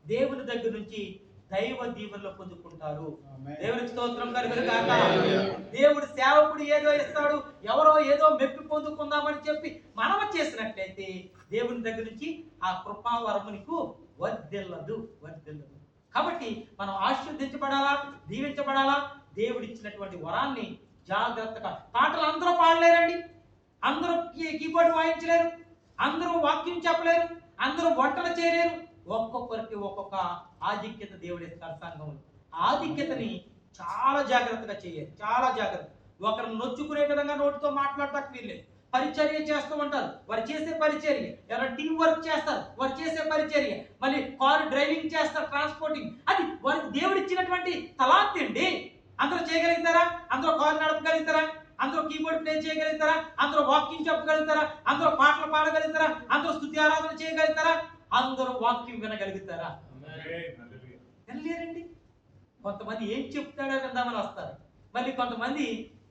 Speaker 1: దేవుని దగ్గర నుంచి దైవ దీవెనలు పొందుకుంటారు. దేవునికి స్తోత్రం కలుగును గాక. దేవుడు సేవకుడు ఏదో ఇస్తాడు, ఎవరో ఏదో మెప్పి పొందుకుందామని చెప్పి మనం చేసినట్లయితే దేవుని దగ్గర నుంచి ఆ కృపావరము నీకు వర్ధిల్లదు. కాబట్టి మనం ఆశీర్వదించబడాలా, దీవించబడాలా. దేవుడు ఇచ్చినటువంటి వరాన్ని జాగ్రత్తగా. పాటలు అందరూ పాడలేరండి, అందరూ కీబోర్డ్ వాయించలేరు, అందరూ వాక్యం చెప్పలేరు, అందరూ వంటలు చేయలేరు. ఒక్కొక్కరికి ఒక్కొక్క ఆధిక్యత దేవుడు ఇస్తారు సంఘంలో. ఆధిక్యతని చాలా జాగ్రత్తగా చేయాలి, చాలా జాగ్రత్త. ఒకరు నొచ్చుకునే విధంగా నోటితో మాట్లాడటానికి వీల్లేదు. పరిచర్య చేస్తూ ఉంటారు, వారు చేసే పరిచర్య. ఎవరైనా టీం వర్క్ చేస్తారు, వారు చేసే పరిచర్య. మళ్ళీ కారు డ్రైవింగ్ చేస్తారు, ట్రాన్స్పోర్టింగ్. అది వారికి దేవుడు ఇచ్చినటువంటి తలాంతి అండి. అందరూ చేయగలుగుతారా? అందరూ కారు నడపగలుగుతారా? అందరూ కీబోర్డ్ ప్లే చేయగలుగుతారా? అందరూ వాకింగ్ చెప్పగలుగుతారా? అందరూ పాటలు పాడగలుగుతారా? అందరూ స్తుతి ఆరాధన చేయగలుగుతారా? అందరూ వాక్యం వినగలుగుతారా? వినలేరండి. కొంతమంది ఏం చెప్తాడో విందామని వస్తారు. మళ్ళీ కొంతమంది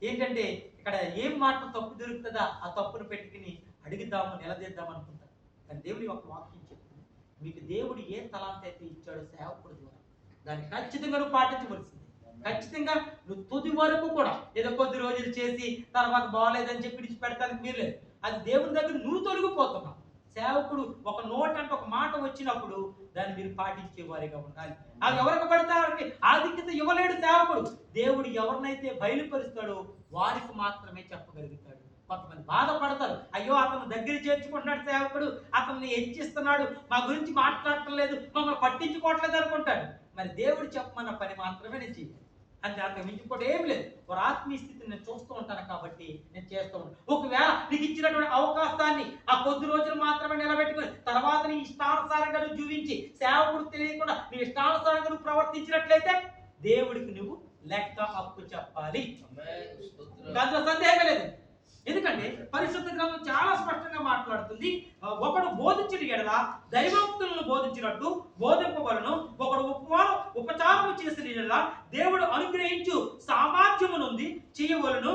Speaker 1: ఏంటంటే ఇక్కడ ఏం మాట తప్పు దొరుకుతుందా ఆ తప్పును పెట్టుకుని అడుగుదాము, నిలదీద్దాం అనుకుంటారు. కానీ దేవుడి ఒక వాక్యం చెప్తుంది, మీకు దేవుడు ఏ తలాంత అయితే ఇచ్చాడో సేవకుడి ద్వారా దాన్ని ఖచ్చితంగా నువ్వు పాటించవలసింది. ఖచ్చితంగా నువ్వు తుది వరకు కూడా ఏదో కొద్ది రోజులు చేసి తర్వాత బాగలేదని చెప్పి విడిచిపెడతానికి మీరు లేదు. అది దేవుని దగ్గర నువ్వు తొలగిపోతున్నావు. సేవకుడు ఒక నోట్ అంటే ఒక మాట వచ్చినప్పుడు దాన్ని మీరు పాటించే వారిగా ఉండాలి. అది ఎవరికి పడితే వారికి ఆధిక్యత ఇవ్వలేడు సేవకుడు. దేవుడు ఎవరినైతే బయలుపరుస్తాడో వారికి మాత్రమే చెప్పగలుగుతాడు. కొంతమంది బాధపడతారు, అయ్యో అతను దగ్గర చేర్చుకుంటున్నాడు సేవకుడు, అతన్ని హెచ్చిస్తున్నాడు, మా గురించి మాట్లాడటం లేదు, మమ్మల్ని పట్టించుకోవట్లేదు అనుకుంటాడు. మరి దేవుడు చెప్పమన్న పని మాత్రమే నేను చేయాలి. అంతే, అంతకు మించిపోతే ఏం లేదు. వారి ఆత్మీయ స్థితిని నేను చూస్తూ ఉంటాను కాబట్టి నేను చేస్తూ ఉంటాను. ఒకవేళ నీకు ఇచ్చినటువంటి అవకాశాన్ని ఆ కొద్ది రోజులు మాత్రమే నిలబెట్టుకుని తర్వాత నీ ఇష్టానుసారంగా నువ్వు జీవించి సేవకుడు తెలియకుండా నీ ఇష్టానుసారంగా నువ్వు ప్రవర్తించినట్లయితే దేవుడికి నువ్వు లెక్క అప్పు చెప్పాలి. దాంట్లో సందేహం లేదు. ఎందుకంటే పరిశుద్ధ గ్రంథం చాలా స్పష్టంగా మాట్లాడుతుంది. ఒకడు బోధించిన ఎడల దైవోక్తులను బోధించినట్టు బోధింపబలను, ఒకడు ఉపచారము చేసిన ఎడల దేవుడు అనుగ్రహించు సామర్థ్యమునుంది చేయవలను.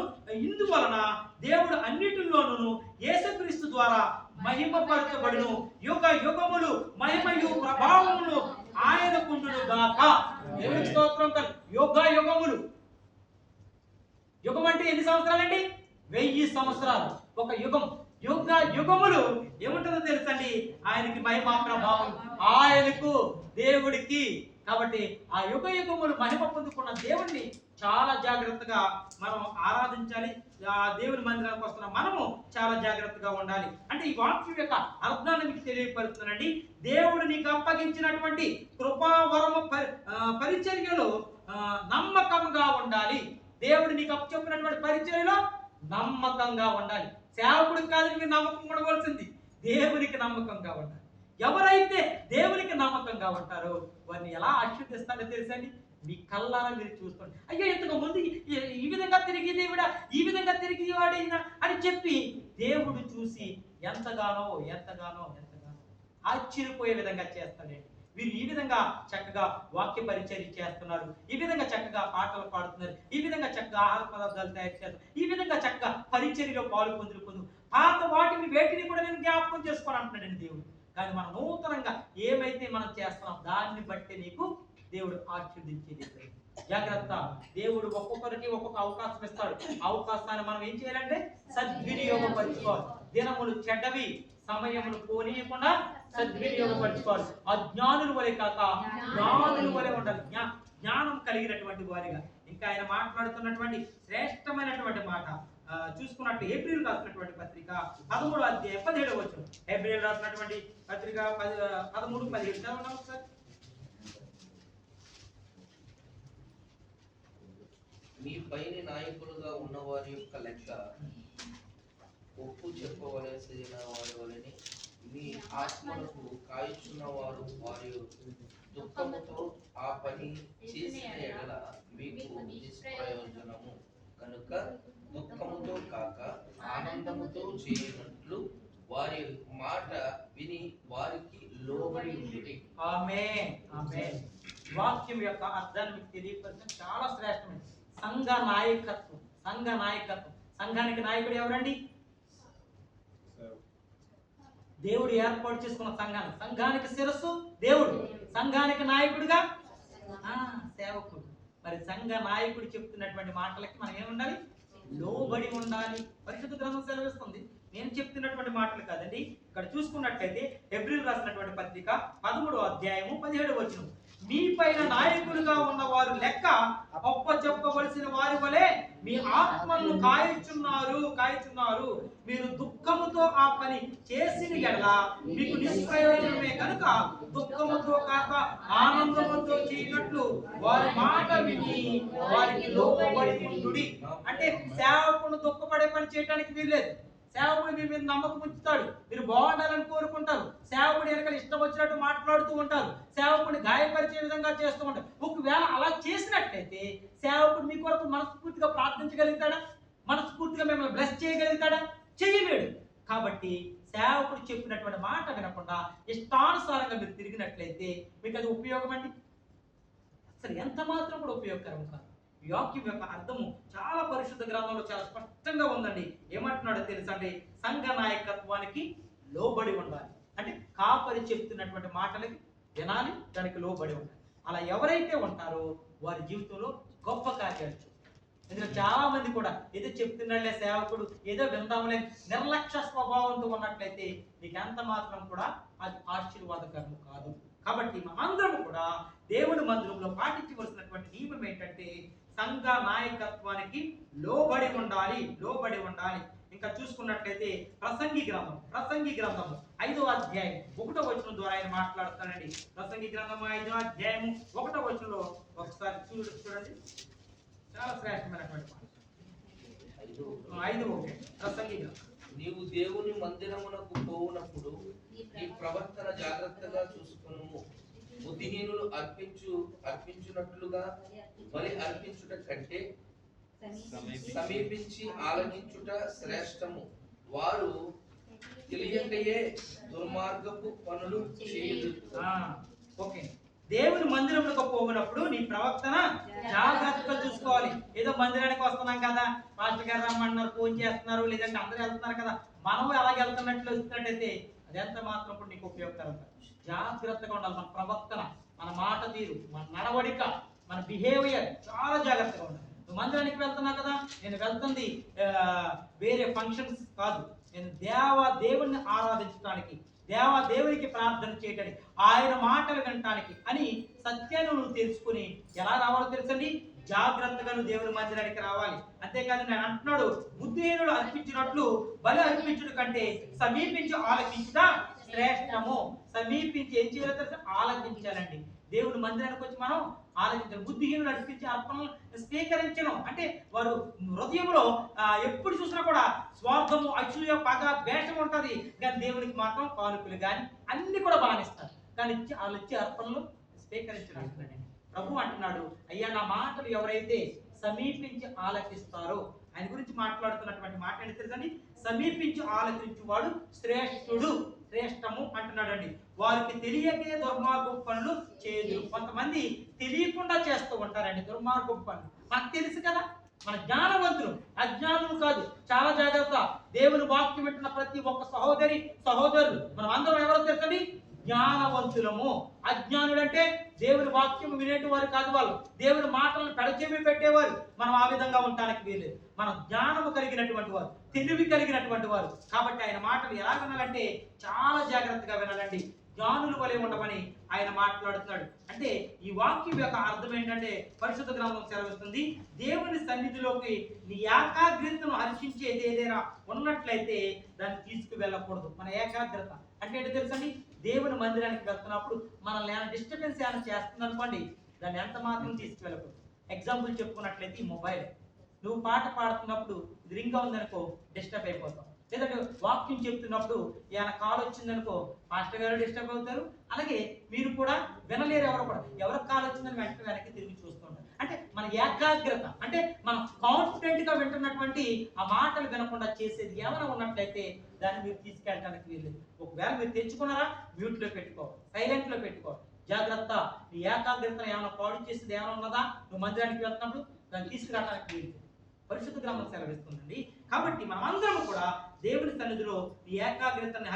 Speaker 1: ఇందువలన దేవుడు అన్నిటిలోనూ యేసుక్రీస్తు ద్వారా మహిమపరచబడును. యుగ యుగములు మహిమయు ప్రభావములు ఆయనకుండును గాక. దేవునికి స్తోత్రం. యుగ యుగములు, యుగం అంటే ఎన్ని సంవత్సరాలండి? 1000 సంవత్సరాలు ఒక యుగం. యుగ యుగములు ఏముంటుందో తెలుసండి? ఆయనకి మహిమ ప్రభావం ఆయనకు, దేవుడికి. కాబట్టి ఆ యుగ యుగములు మహిమ పొందుకున్న దేవుడిని చాలా జాగ్రత్తగా మనం ఆరాధించాలి. ఆ దేవుని మందిరానికి వస్తున్న మనము చాలా జాగ్రత్తగా ఉండాలి. అంటే ఈ వాక్యం యొక్క అర్థాన్ని మీకు తెలియపరుస్తున్నానండి. దేవుడు నీకు అప్పగించినటువంటి కృపావరము పరిచర్యలో నమ్మకంగా ఉండాలి. దేవుడు నీకు అప్పచెప్పినటువంటి పరిచర్యలో నమ్మకంగా ఉండాలి. సేవకుడికి కాదు మీరు నమ్మకం ఉండవలసింది, దేవునికి నమ్మకంగా ఉండాలి. ఎవరైతే దేవునికి నమ్మకంగా ఉంటారో వారిని ఎలా ఆశీర్వదిస్తారో తెలుసండి? మీ కళ్ళారా మీరు చూసుకోండి. అయ్యో ఇంతకు ముందు ఈ విధంగా తిరిగి దేవుడా, ఈ విధంగా తిరిగి వాడైనా అని చెప్పి దేవుడు చూసి ఎంతగానో ఎంతగానో ఎంతగానో ఆశ్చర్యపోయే విధంగా చేస్తాడండి. వీరు ఈ విధంగా చక్కగా వాక్య పరిచర్య చేస్తున్నారు, ఈ విధంగా చక్కగా పాటలు పాడుతున్నారు, ఈ విధంగా చక్కగా ఆహార పదార్థాలు తయారు చేస్తారు, ఈ విధంగా చక్కగా పరిచర్యలో పాలు పొందుకుందు పాత వాటిని వేటిని కూడా నేను జ్ఞాపకం చేసుకోని అంటున్నాడండి దేవుడు. కానీ మనం నూతనంగా ఏమైతే మనం చేస్తున్నాం దాన్ని బట్టి నీకు దేవుడు ఆశీర్వదించేది. జాగ్రత్త. దేవుడు ఒక్కొక్కరికి ఒక్కొక్క అవకాశం ఇస్తాడు. అవకాశాన్ని మనం ఏం చేయాలంటే సద్వినియోగపరచుకోవాలి. దినములు చెడ్డవి, సమయములు పోనీయకుండా సద్వినియోగపరచుకోవాలి. అజ్ఞానుల వలె కాక జ్ఞానుల వలె ఉండాలి. జ్ఞానం కలిగినటువంటి వారిగా. ఇంకా ఆయన మాట్లాడుతున్నటువంటి శ్రేష్టమైనటువంటి మాట చూసుకున్నట్టు ఏప్రిల్ రాసినటువంటి పత్రిక 13వ అధ్యాయం 17వ వచనం. ఏప్రిల్ రాసినటువంటి పత్రిక 13:17 చదవండి ఒకసారి.
Speaker 4: మీ పైన నాయకులుగా ఉన్నవారి యొక్క లెక్క ఒప్పు చెప్పవలసిన వారి వలని మీ ఆత్మలకు కాయుచున్న వారు వారి దుఃఖముతో ఆ పని చేసిన ఎడల మీకు నిష్ప్రయోజనము కనుక దుఃఖముతో కాక ఆనందముతో చేయనట్లు వారి మాట విని వారికి లోబడి ఉండుడి.
Speaker 1: ఆమేన్, ఆమేన్. వాక్యం యొక్క అర్థాన్ని మీకు తెలియపరచడం చాలా శ్రేష్టమైనది. సంఘ నాయకత్వం, సంఘ నాయకత్వం. సంఘానికి నాయకుడు ఎవరండి? దేవుడు ఏర్పాటు చేసుకున్న సంఘానికి. సంఘానికి శిరస్సు దేవుడు, సంఘానికి నాయకుడిగా సేవకుడు. మరి సంఘ నాయకుడు చెప్తున్నటువంటి మాటలకి మనం ఏముండాలి? లోబడి ఉండాలి. పరిశుద్ధ గ్రంథం సెలవిస్తుంది. నేను చెప్తున్నటువంటి మాటలు కాదండి. ఇక్కడ చూసుకున్నట్లయితే ఏప్రిల్ రాసినటువంటి పత్రిక 13వ అధ్యాయము 17వ వచనం. మీ పైన నాయకులుగా ఉన్న వారు లెక్క అప్ప చెప్పవలసిన వారి వలె మీ ఆత్మలను కాయుచున్నారు. మీరు దుఃఖముతో ఆ పని చేసిన ఎడల మీకు నిష్ప్రయోజనమే కనుక దుఃఖముతో కాక ఆనందముతో చేయనట్లు వారి మాట విని వారికి లోబడి ఉండుడి. అంటే సేవకుడు దుఃఖపడే పని చేయడానికి వీల్లేదు. సేవకుడు మీ మీద నమ్మకం ఉంచుతాడు, మీరు బాగుండాలని కోరుకుంటారు. సేవకుడు వెనకాల ఇష్టం వచ్చినట్టు మాట్లాడుతూ ఉంటారు, సేవకుడిని గాయపరిచే విధంగా చేస్తూ ఉంటారు. ఒకవేళ అలా చేసినట్లయితే సేవకుడు మీ కొరకు మనస్ఫూర్తిగా ప్రార్థించగలుగుతాడా? మనస్ఫూర్తిగా మిమ్మల్ని బ్లెస్ చేయగలుగుతాడా? చేయలేడు. కాబట్టి సేవకుడు చెప్పినటువంటి మాట వినకుండా ఇష్టానుసారంగా మీరు తిరిగినట్లయితే మీకు అది ఉపయోగం అండి? అసలు ఎంత మాత్రం కూడా ఉపయోగకరం కాదు. వాక్యం యొక్క అర్థము చాలా పరిశుద్ధ గ్రంథంలో చాలా స్పష్టంగా ఉందండి. ఏమంటున్నాడో తెలుసా అండి? సంఘ నాయకత్వానికి లోబడి ఉండాలి. అంటే కాపరి చెప్తున్నటువంటి మాటలకి వినాలి, దానికి లోబడి ఉండాలి. అలా ఎవరైతే ఉంటారో వారి జీవితంలో గొప్ప కార్యాలు. ఎందుకంటే చాలా మంది కూడా ఏదో చెప్తున్నాడులే సేవకుడు, ఏదో విందాంలే నిర్లక్ష్య స్వభావంతో ఉన్నట్లయితే మీకు ఎంత మాత్రం కూడా అది ఆశీర్వాదకరం కాదు. కాబట్టి మనందరం కూడా దేవుని మందిరంలో పాటించవలసినటువంటి నియమం ఏంటంటే సంఘ నాయకత్వానికి లోబడి ఉండాలి. ఇంకా చూసుకున్నట్లయితే ప్రసంగి గ్రంథం 5వ అధ్యాయం 1వ వచనం ద్వారా ఆయన మాట్లాడుతానండి. ప్రసంగి గ్రంథం 5వ అధ్యాయం 1వ వచనంలో ఒకసారి చూడండి. చాలా శ్రేష్టమైనటువంటి మాట.
Speaker 4: 5:1.
Speaker 1: ప్రసంగి
Speaker 4: నీవు దేవుని మందిరమునకు పోవునప్పుడు నీ ప్రవర్తన జాగ్రత్తగా చూసుకొనుము. బుద్ధిహీనులు అర్పించునట్లుగా బలి అర్పించుట కంటే సమీపించి ఆలకించుట శ్రేష్టము. వారు తెలియకయే దుర్మార్గపు పనులు చేయదు.
Speaker 1: ఓకే, దేవుని మందిరంలోకి పోయినప్పుడు నీ ప్రవర్తన జాగ్రత్తగా చూసుకోవాలి. ఏదో మందిరానికి వస్తున్నాం కదా, మాస్టర్ గారు రమ్మన్నారు, ఫోన్ చేస్తున్నారు, లేదంటే అందరూ వెళ్తున్నారు కదా, మనం ఎలాగ వెళ్తున్నట్లు వస్తున్నట్టయితే అదెంత మాత్రం కూడా నీకు ఉపయోగకరం కాదు. జాగ్రత్తగా ఉండాలి. మన ప్రవర్తన, మన మాట తీరు, మన నడవడిక, మన బిహేవియర్ చాలా జాగ్రత్తగా ఉండాలి. నువ్వు మందిరానికి వెళ్తున్నావు కదా, నేను వెళ్తుంది వేరే ఫంక్షన్స్ కాదు, నేను దేవుణ్ణి ఆరాధించడానికి, దేవునికి ప్రార్థన చేయడానికి, ఆయన మాటలు వినటానికి అని సత్యాన్ని నువ్వు తెలుసుకుని ఎలా రావాలో తెలుసండి, జాగ్రత్తగా నువ్వు దేవుని మందిరానికి రావాలి. అంతేకాదు నేను అంటున్నాడు, బుద్ధిహీనులు అర్పించినట్లు బలి అర్పించుట కంటే సమీపించి ఆలకించుట శ్రేష్టము. సమీపించి ఏం చేయాలో తెలుసా, ఆలకించాలండి. దేవుని మందిరానికి వచ్చి మనం ఆలోచించాలి. బుద్ధిహీనులు అర్పించే అర్పణలు స్వీకరించడం అంటే వారు హృదయంలో ఎప్పుడు చూసినా కూడా స్వార్థము, అసూయ, పగ, ద్వేషం ఉంటుంది, కానీ దేవునికి మాత్రం కానుకలు కానీ అన్ని కూడా బానిస్తారు. కానీ వాళ్ళు ఇచ్చే అర్పణలు స్వీకరించడానికి ప్రభు అంటున్నాడు, అయ్యా నా మాటలు ఎవరైతే సమీపించి ఆలకిస్తారో, ఆయన గురించి మాట్లాడుతున్నటువంటి మాట ఏంటి తెలుసండి, సమీపించి ఆలకించు వాడు శ్రేష్ఠుడు, శ్రేష్టము అంటున్నాడండి. వారికి తెలియకే దుర్మార్గపు పనులు చేయదు. కొంతమంది తెలియకుండా చేస్తూ ఉంటారండి దుర్మార్గపు పనులు. మనకు తెలుసు కదా, మన జ్ఞానవంతులు, అజ్ఞానులు కాదు. చాలా జాగ్రత్త. దేవుని వాక్యం వింటున్న ప్రతి ఒక్క సహోదరులు మనం అందరం ఎవరో తెలుసండి, జ్ఞానవంతులము. అజ్ఞానులంటే దేవుని వాక్యం వినేటి వారు కాదు, వాళ్ళు దేవుని మాటలను పెడచెవి పెట్టేవారు. మనం ఆ విధంగా ఉండటానికి వీలేదు. మనం జ్ఞానము కలిగినటువంటి వారు, తెలివి కలిగినటువంటి వారు. కాబట్టి ఆయన మాటలు ఎలా వినాలంటే చాలా జాగ్రత్తగా వినాలండి. జ్ఞానుల వలె ఉండమని ఆయన మాట్లాడుతున్నాడు. అంటే ఈ వాక్యం యొక్క అర్థం ఏంటంటే, పరిశుద్ధ గ్రంథం సెలవిస్తుంది, దేవుని సన్నిధిలోకి నీ ఏకాగ్రతను హర్షించేది ఏదైనా ఉన్నట్లయితే దాన్ని తీసుకువెళ్ళకూడదు. మన ఏకాగ్రత అంటే ఏంటో తెలుసండి, దేవుని మందిరానికి వెళ్తున్నప్పుడు మనల్ని ఏమైనా డిస్టర్బెన్స్ ఏమైనా చేస్తుంది అనుకోండి, దాన్ని ఎంత మాత్రం తీసుకువెళ్ళకూడదు. ఎగ్జాంపుల్ చెప్పుకున్నట్లయితే ఈ మొబైల్, నువ్వు పాట పాడుతున్నప్పుడు ఇది రింగ్ ఉందనుకో డిస్టర్బ్ అయిపోతావు. లేదంటే వాక్యం చెప్తున్నప్పుడు ఏమైనా కాల్ వచ్చిందనుకో మాస్టర్ గారు డిస్టర్బ్ అవుతారు. అలాగే మీరు కూడా వినలేరు, ఎవరికి కాల్ వచ్చిందని వెంటనే వెనక్కి తిరిగి చూస్తుంటారు. అంటే మన ఏకాగ్రత అంటే మనం కాన్ఫిడెంట్ గా వింటున్నటువంటి ఆ మాటలు వినకుండా చేసేది ఏమైనా ఉన్నట్లయితే దాన్ని మీరు తీసుకెళ్ళడానికి వీల్లేదు. ఒకవేళ మీరు తెచ్చుకున్నారా, మ్యూట్ లో పెట్టుకోవాలి, సైలెంట్ లో పెట్టుకోవాలి. జాగ్రత్త. నీ ఏకాగ్రతను ఏమైనా పాడు చేసేది ఏమైనా ఉన్నదా, నువ్వు మందిరానికి వెళ్తున్నప్పుడు దాన్ని తీసుకురావడానికి వీలు. పరిశుద్ధ గ్రంథం సెలవిస్తుందండి. కాబట్టి మనమందరం కూడా దేవుని సన్నిధిలో ఈ ఏకాగ్రతని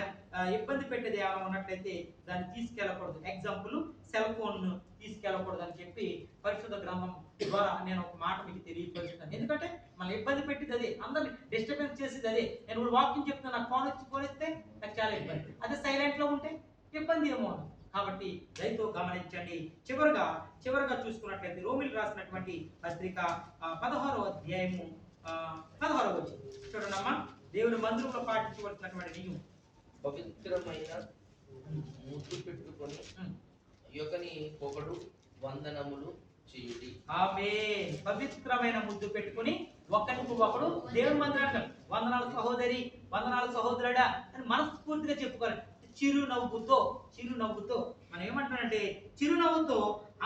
Speaker 1: ఇబ్బంది పెట్టేది ఏమైనా ఉన్నట్లయితే దాన్ని తీసుకెళ్ళకూడదు. ఎగ్జాంపుల్, సెల్ ఫోన్ తీసుకెళ్ళకూడదు అని చెప్పి పరిశుద్ధ గ్రంథం ద్వారా నేను ఒక మాట మీకు తెలియపరుస్తాను. ఎందుకంటే మనం ఇబ్బంది పెట్టేది అదే, అందరిని డిస్టర్బెన్స్ చేసేది అదే. నేను ఇప్పుడు వాకింగ్ చెప్తున్నా, నాకు ఫోన్ ఇస్తే నాకు చాలా ఇబ్బంది. అదే సైలెంట్ లో ఉంటే ఇబ్బంది ఏమో. కాబట్టి దయతో గమనించండి. చివరగా చూసుకున్నట్లయితే రోమిలకు రాసినటువంటి పత్రిక 16వ అధ్యాయము 16వ వచనం చూడండమ్మా. దేవుని మందిరంలో పాటించవలసినటువంటి నియమం,
Speaker 4: పవిత్రమైన ముద్దు పెట్టుకొని యొకని పొగడు వందనములు చేయుడి.
Speaker 1: ఆమేన్. పవిత్రమైన ముద్దు పెట్టుకొని ఒకరికి ఒకడు దేవుని మందిరానికి వందనాలు సహోదరి, వందనాలు సహోదరుడా అని మనస్ఫూర్తిగా చెప్పుకోవాలి. చిరునవ్వుతో మనం ఏమంటానంటే, చిరునవ్వుతో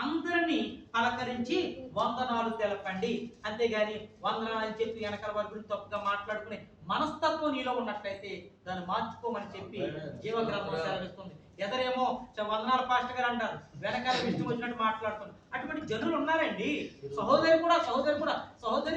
Speaker 1: అందరినీ పలకరించి వందనాలు తెలపండి. అంతేగాని వందనాలు అని చెప్పి వెనకాల వారి గురించి తప్పుగా మాట్లాడుకునే మనస్తత్వం నీలో ఉన్నట్లయితే దాన్ని మార్చుకోమని చెప్పి జీవగ్రంథం సెలవిస్తుంది. ఎదరేమో వందనాలు పాస్టర్ గారు అంటారు, వెనకాల ఇష్టం వచ్చినట్టు మాట్లాడుతున్నారు. అటువంటి జనులు ఉన్నారండి. సహోదరి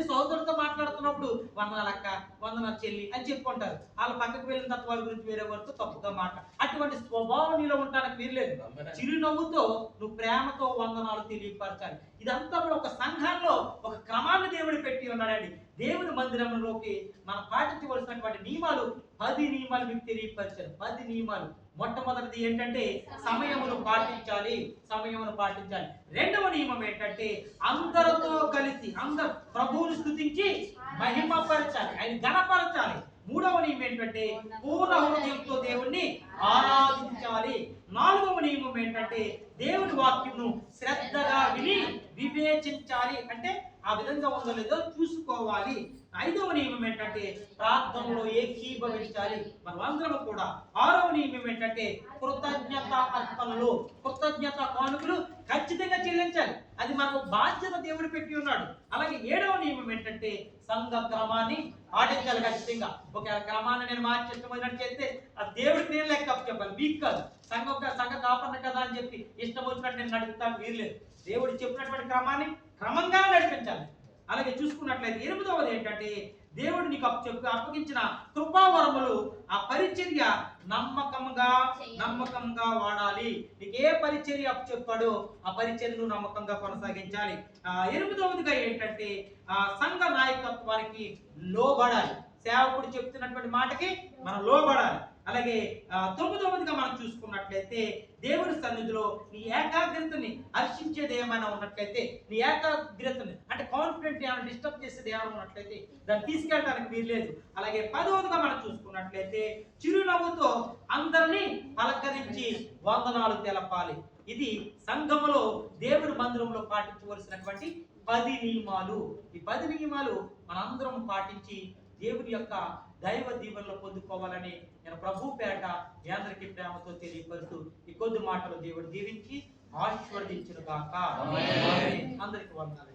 Speaker 1: సహోదరుతో మాట్లాడుతున్నప్పుడు వందనాలక్క, వందనాలు చెల్లి అని చెప్పుకుంటారు. వాళ్ళ పక్కకు వెళ్ళిన తర్వాత వారి గురించి వేరే వారితో తప్పుగా అటువంటి స్వభావం నీలో ఉండడానికి వీల్లేదు. చిరునవ్వుతో నువ్వు ప్రేమతో వందనాలు తెలియపరచాలి. ఇదంతా కూడా ఒక సంఘంలో ఒక క్రమాన్ని దేవుడు పెట్టి ఉన్నాడండి. దేవుని మందిరంలోకి మనం పాటించవలసినటువంటి నియమాలు 10 నియమాలు మీకు తెలియపరిచారు. 10 నియమాలు. మొట్టమొదటిది ఏంటంటే సమయమును పాటించాలి. రెండవ నియమం ఏంటంటే అందరితో కలిసి ప్రభువుని స్తుతించి మహిమపరచాలి, ఆయన ఘనపరచాలి. మూడవ నియమం ఏంటంటే పూర్ణ హృదయంతో దేవుణ్ణి ఆరాధించాలి. నాలుగవ నియమం ఏంటంటే దేవుని వాక్యంను శ్రద్ధగా విని వివేచించాలి, అంటే ఆ విధంగా ఉందో లేదో చూసుకోవాలి. ఐదవ నియమం ఏంటంటే ప్రార్థనలో ఏకీభవించాలి మనమందరం కూడా. ఆరవ నియమం ఏంటంటే కృతజ్ఞత అర్పణలు, కృతజ్ఞత కానుకలు ఖచ్చితంగా చెల్లించాలి. అది మనకు బాధ్యత దేవుడు పెట్టి ఉన్నాడు. అలాగే ఏడవ నియమం ఏంటంటే సంఘ క్రమాన్ని పాటించాలి ఖచ్చితంగా. ఒకవేళ క్రమాన్ని నేను మార్చేష్టమైనట్టు చేస్తే ఆ దేవుడికి నేను లెక్క చెప్పాలి, మీకు కాదు. సంఘ కాపన్న కదా అని చెప్పి ఇష్టం వచ్చినట్టు నేను నడుపుతాను వీర్లేదు. దేవుడు చెప్పినటువంటి క్రమాన్ని క్రమంగా నడిపించాలి. అలాగే చూసుకున్నట్లయితే ఎనిమిదవది ఏంటంటే దేవుడు నీకు అప్పగించిన కృపావరములు ఆ పరిచర్య నమ్మకంగా వాడాలి. నీకు ఏ పరిచర్య అప్పచెప్పాడో ఆ పరిచర్యను నమ్మకంగా కొనసాగించాలి. ఎనిమిదవదిగా ఏంటంటే సంఘ నాయకత్వానికి లోబడాలి. సేవకుడు చెప్తున్నటువంటి మాటకి మనం లోబడాలి. అలాగే తొమ్మిదవదిగా మనం చూసుకున్నట్లయితే దేవుని సన్నిధిలో నీ ఏకాగ్రతని హర్షించేది ఏమైనా ఉన్నట్లయితే, నీ ఏకాగ్రతని అంటే కాన్ఫిడెంట్ ఏమైనా డిస్టర్బ్ చేసేది ఏమైనా ఉన్నట్లయితే దాన్ని తీసుకెళ్ళడానికి వీల్లేదు. అలాగే 10వదిగా మనం చూసుకున్నట్లయితే చిరునవ్వుతో అందరినీ పలకరించి వందనాలు తెలపాలి. ఇది సంఘములో దేవుని మందిరంలో పాటించవలసినటువంటి 10 నియమాలు. ఈ 10 నియమాలు మనందరం పాటించి దేవుని యొక్క దైవ దీవెనలో పొందుకోవాలని నేను ప్రభు పేట మీ అందరికీ ప్రేమతో తెలియపరుస్తూ ఈ కొద్ది మాటలు దేవుడు దీవించి ఆశీర్వదించును గాక. అందరికీ వందనాలు.